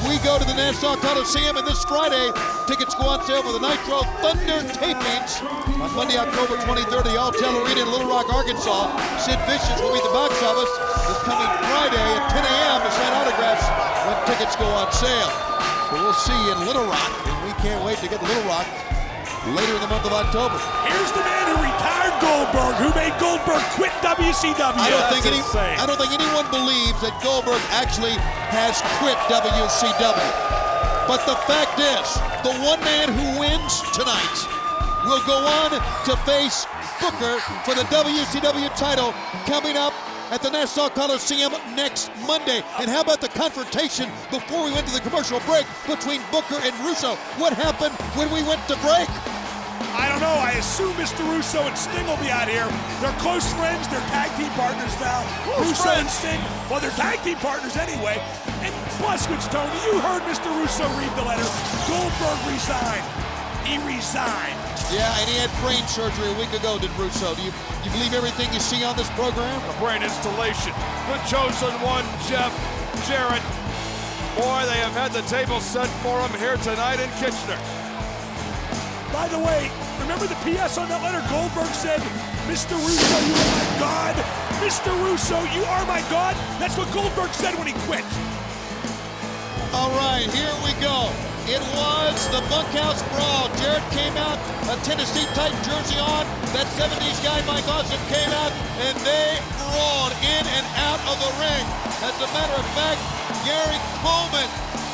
we go to the Nassau Coliseum, and this Friday, tickets go on sale for the Nitro Thunder tapings on Monday, October 23rd, the Alltel Arena in Little Rock, Arkansas. Sid Vicious will be at the box office this coming Friday at 10 a.m. to sign autographs when tickets go on sale. So we'll see you in Little Rock, and we can't wait to get to Little Rock later in the month of October. Here's the man who retired Goldberg, who made Goldberg quit WCW. I don't think anyone believes that Goldberg actually has quit WCW. But the fact is, the one man who wins tonight will go on to face Booker for the WCW title coming up at the Nassau Coliseum next Monday. And how about the confrontation before we went to the commercial break between Booker and Russo? What happened when we went to break? I don't know. I assume Mr. Russo and Sting will be out here. They're close friends. They're tag team partners now. Russo and Sting, well, they're tag team partners anyway. And plus, Tony, you heard Mr. Russo read the letter. Goldberg resigned. He resigned. Yeah, and he had brain surgery a week ago, did Russo. Do you believe everything you see on this program? A brain installation. The chosen one, Jarrett. Boy, they have had the table set for him here tonight in Kitchener. By the way, remember the PS on that letter? Goldberg said, Mr. Russo, you are my God. Mr. Russo, you are my God. That's what Goldberg said when he quit. All right, here we go. It was the Bunkhouse Brawl. Jarrett came out, a Tennessee Titan jersey on. That 70s guy, Mike Awesome, came out, and they brawled in and out of the ring. As a matter of fact, Gary Coleman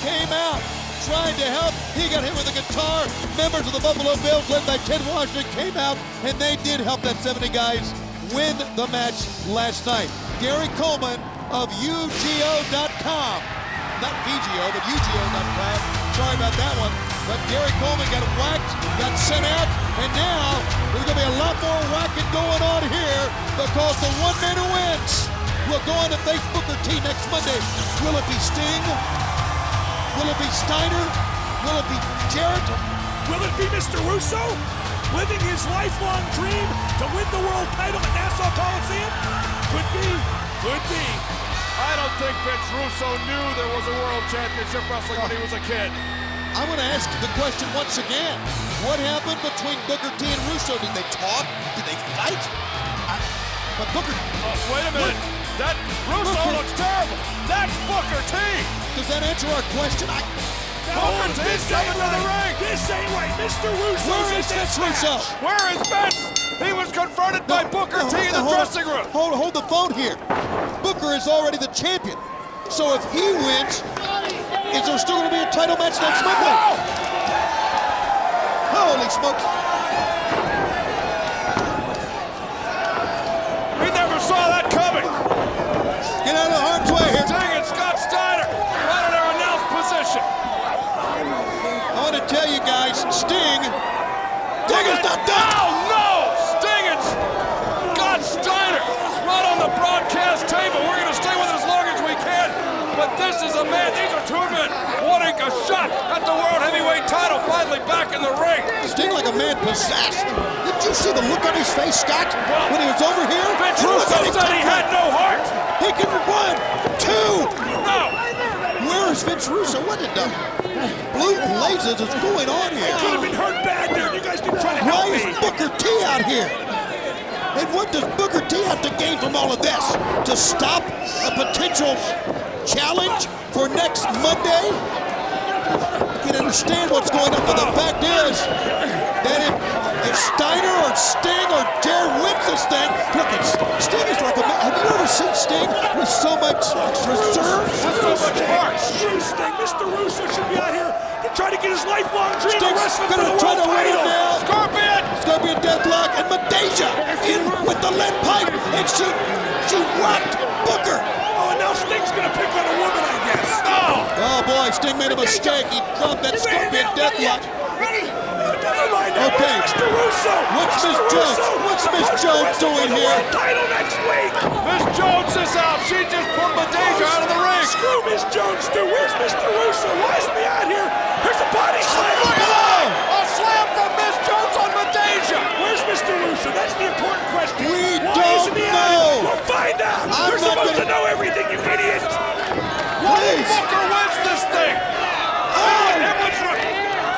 came out, trying to help. He got hit with a guitar. Members of the Buffalo Bills, led by Ted Washington, came out, and they did help that 70 guys win the match last night. Gary Coleman of UGO.com. Not VGO, but UGO.com. Sorry about that one. But Gary Coleman got whacked, got sent out, and now there's going to be a lot more whacking going on here because the one man who wins will go on to face Booker T next Monday. Will it be Sting? Will it be Steiner? Will it be Jarrett? Will it be Mr. Russo? Living his lifelong dream to win the world title at Nassau Coliseum? Could be. Could be. I don't think Vince Russo knew there was a world championship wrestling when he was a kid. I'm going to ask the question once again. What happened between Booker T and Russo? Did they talk? Did they fight? But Booker... wait a minute. That Russo looks terrible. That's Booker T. Does that answer our question? Booker T's coming to the ring. This ain't right. Mr. Russo. Where is Vince Russo? Where is Vince? He was confronted by Booker T in the dressing room. Hold the phone here. Booker is already the champion. So if he wins, Is there still going to be a title match next Monday? Holy smokes. We never saw that coming. Get out of harm's way here. Sting and Scott Steiner right in their announced position. I want to tell you guys, Sting is not done. Oh, no! Sting and Scott Steiner right on the broadcast table. We're going to stay with it as long as we can. But this is a man, these are two men wanting a shot at the World Heavyweight title, finally back in the ring. Sting like a man possessed. Did you see the look on his face, Scott, when he was over here? Vince Russo said he had no heart. He can 1, 2. No. Where is Vince Russo? What did the blue blazes is going on here? I could have been hurt bad there. You guys didn't try to help me. Why is Booker T out here? And what does Booker T have to gain from all of this? To stop a potential challenge for next Monday? I can understand what's going on, but the fact is that if Steiner or Sting or Jarrett wins this thing, look, Sting is like a man. Have you ever seen Sting with so much reserve? So much heart. Screw Sting. Mr. Russo should be out here to try to get his lifelong dream of Sting's wrestling for gonna the try world to win it title. now. Scorpion deadlock, and Madeja in with the lead pipe, and she rocked Booker. Oh, and now Sting's gonna pick on a woman, I guess. Oh boy, Sting made a mistake. He dropped that Scorpion deadlock. Never mind. Okay. Mr. Russo. What's Miss Jones? What's Miss Jones doing here? Title next week. Miss Jones is out. She just put Madeja out of the ring. Screw Miss Jones, too. Where's Mr. Russo? Why isn't he out here? Here's a body slam. Look at that! A slam from Miss Jones on Madeja. Where's Mr. Russo? That's the important question. We Why don't isn't he know. out here? We'll find out. I'm You're not supposed gonna- to know everything, you idiot. Please. Booker wins this thing.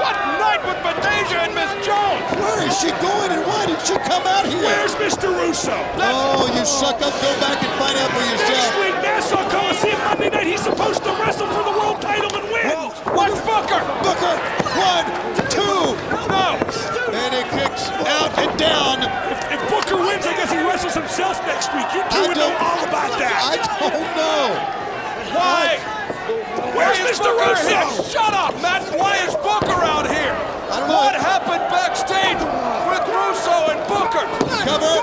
What night with Madeja and Miss Jones? Where is she going and why did she come out here? Where's Mr. Russo? Oh, you suck up. Go back and find out for Next yourself. week, Nassau Coliseum, Monday night, he's supposed to wrestle for the world title and win. Watch Booker. Booker, 1, 2. No. And it kicks out and down. If Booker wins, I guess he wrestles himself next week. You two would know all about that. I don't know. Why? Where's Mr. Russo? Shut up, Matt. Why is Booker out here? I don't know. What happened backstage with Russo and Booker? Cover.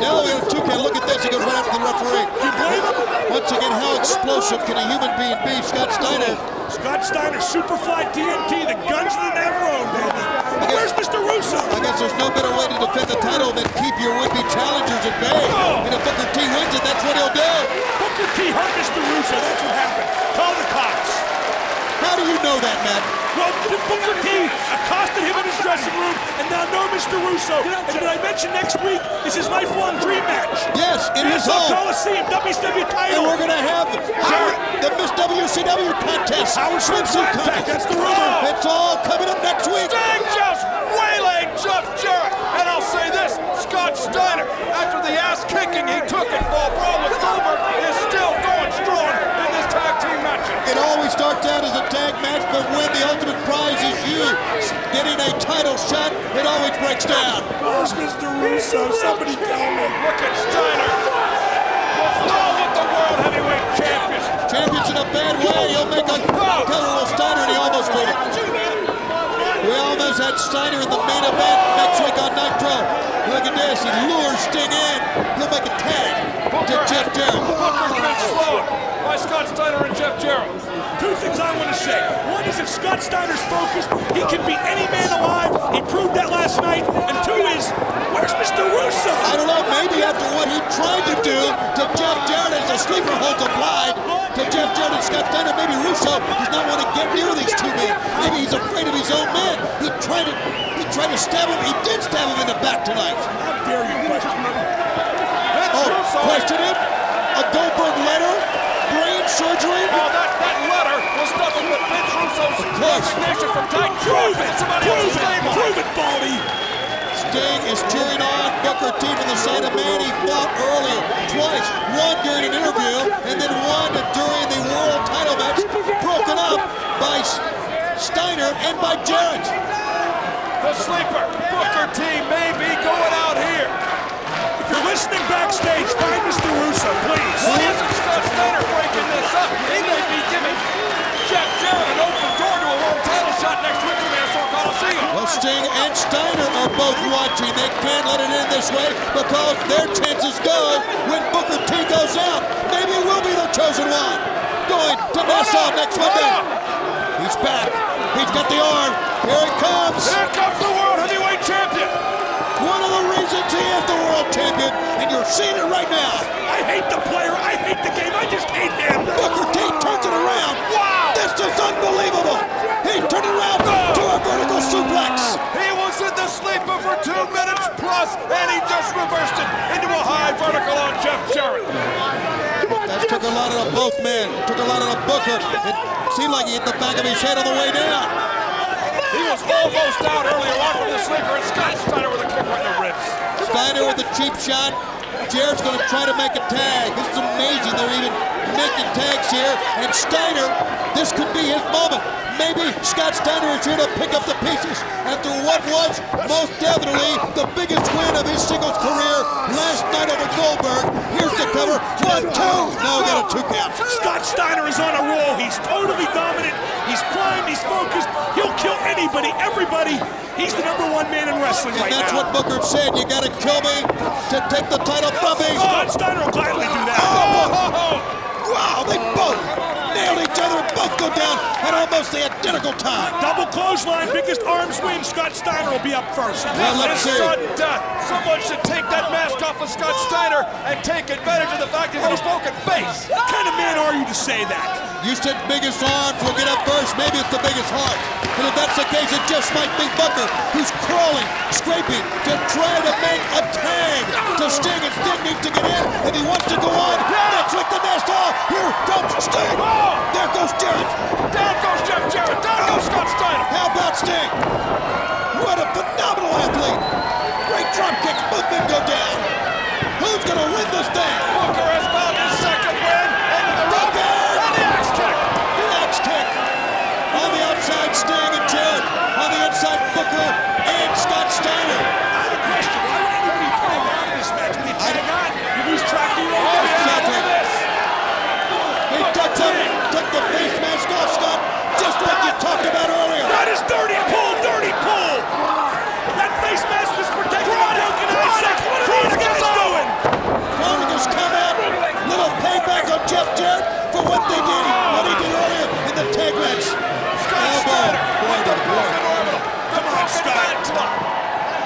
Now we have 2K. Look at this. He goes right after the referee. You blame him? Once again, how explosive can a human being be? Scott Steiner. Scott Steiner, Superfly TNT, the guns that never owned, baby. Where's Mr. Russo? I guess there's no better way to defend the title than keep your would-be challengers at bay. And if Booker T wins it, that's what he'll do. Booker T hurt Mr. Russo. That's what happened. Call the cops. How do you know that, Matt? Well, Booker T accosted him in his dressing room, and now no Mr. Russo. And did I mention next week is his lifelong dream match? Yes, in his Nassau home. Coliseum, WCW title. And we're going to have the Miss WCW contest. Howard swimsuit contest. That's the rumor. It's all coming up next week. Sting just waylaid Jeff Jarrett. And I'll say this, Scott Steiner, after the ass kicking he took at Fall Brawl with Goldberg, is still going strong in this tag team match. It always starts out as a tag match, but when the ultimate prize is you getting a title shot, it always breaks down. Where's Mr. Russo? Somebody tell me. Look at Steiner. Oh, with the World Heavyweight Champions. Champions in a bad way. He'll make a terrible Steiner, and he almost made it. We almost had Steiner in the main event next week on Nitro. Look at this. He lures Sting in. He'll make a tag to Jeff Jarrett. Booker's been slowed by Scott Steiner and Jeff Jarrett. Two things I want to say. One is if Scott Steiner's focused, he can beat any man alive. He proved that last night. And two is, where's Mr. Russo? I don't know, maybe after what he tried to do to Jeff Jarrett as the sleeper holds applied to Jeff Jarrett and Scott Steiner, maybe Russo does not want to get near these two men. Maybe he's afraid of his own men. He tried to stab him. He did stab him in the back tonight. How dare you question me? Question him? A Goldberg letter? Brain surgery? Oh, that letter was nothing but Vince Russo's resignation from Titan. Prove it! Somebody else's name on it. Prove it, Baldy! Sting is cheering on Booker T from the side of man he fought earlier. Twice. One during an interview, and then one during the world title match, broken up by Steiner and by Jarrett. The sleeper, Booker T, may be going out here. If you're listening backstage, find Mr. Russo, please. Why isn't Scott Steiner breaking this up? He may be giving Jeff Jarrett Sting and Steiner are both watching. They can't let it end this way because their chances go when Booker T goes out. Maybe he will be the chosen one. Going to Nassau next Monday. He's back. He's got the arm. Here he comes. Here comes the World Heavyweight Champion. One of the reasons he is the World Champion, and you're seeing it right now. I hate the player. I hate the game. I just hate him. Booker T turns it around. Wow. This is unbelievable. He turned it around to a vertical suplex. He was in the sleeper for 2 minutes plus, and he just reversed it into a high vertical on Jeff Jarrett. That took a lot out of both men. Took a lot out of Booker. It seemed like he hit the back of his head on the way down. He was almost out earlier on from the sleeper, and Scott Steiner with a kick right in the ribs. Steiner with a cheap shot. Jarrett's going to try to make a tag. This is amazing. They're even making tags here. And Steiner, this could be his moment. Maybe Scott Steiner is here to pick up the pieces after what was most definitely the biggest win of his singles career last night over Goldberg. Here's the cover. 1, 2. No, got a 2 count. Scott Steiner is on a roll. He's totally dominant. He's primed. He's focused. He'll kill anybody, everybody. He's the #1 man in wrestling right now. And that's what Booker said. You got to kill me to take the title from me. Scott Steiner will gladly do that. Wow, they both nailed each other and both go down at almost the identical time. Double clothesline, biggest arms win. Scott Steiner will be up first. Well, let's see. Sudden death. Someone should take that mask off of Scott Steiner and take advantage of the fact he's got a broken face. What kind of man are you to say that? You said biggest arms will get up first. Maybe it's the biggest heart. And if that's the case, it just might be Booker, who's crawling, scraping to try to make a tag to Sting. And Sting needs to get in if he wants to go on. Next week the Nassau. Here comes Sting. There goes Jarrett. Down goes Jeff Jarrett. Down goes Scott Steiner. How about Sting? What a phenomenal athlete. Great drop kicks. Both men go down. Who's going to win this thing? Booker has found his second win. Into the rope. And the axe kick. The axe kick. On the outside, Sting and Jarrett. On the inside, Booker and Scott Steiner. I have a question. Why would anybody tag on in this match? When you tag on, you lose track of your own Exactly. He took the face mask off, Scott, just like you talked about earlier. That is dirty pull, dirty pull. That face mask was protecting a broken eye. What are these guys doing? Kronik has come out. Little payback on Jeff Jarrett for what they did, what he did earlier in the tag match. Scott Steiner with the broken orbital. Come on, Scott.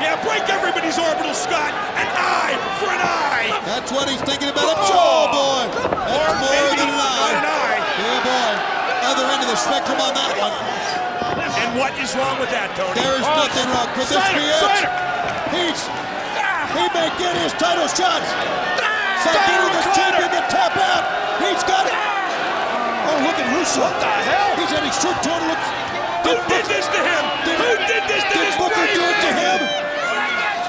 Yeah, break everybody's orbital, Scott. An eye for an eye. That's what he's thinking about. Oh, boy. That's more than an eye. Yeah, boy. Other end of the spectrum on that one. And what is wrong with that, Tony? There is nothing wrong. Could this be it? He may get his title shots. Steiner the champion to tap out. He's got it. Oh, look at Russo. What the hell? He's had his shirt torn. Who did this to him? Who did this to his Booker brave do it to man? him?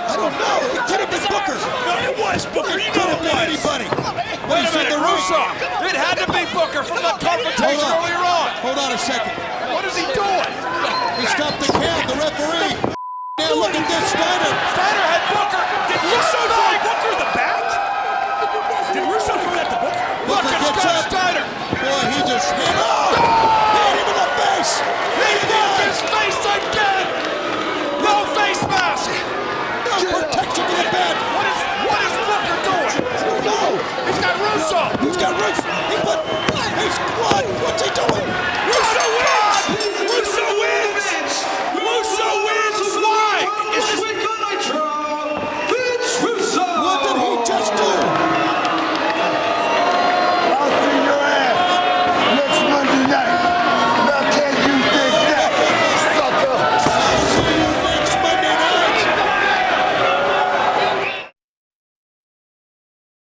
I don't know. It could have been Booker. No, it was Booker. You Could know have it been was. anybody. Wait a minute, Russo. It had to be Booker from the confrontation earlier on. Hold on a second. What is he doing? He stopped the count. The referee. Now look at this. Steiner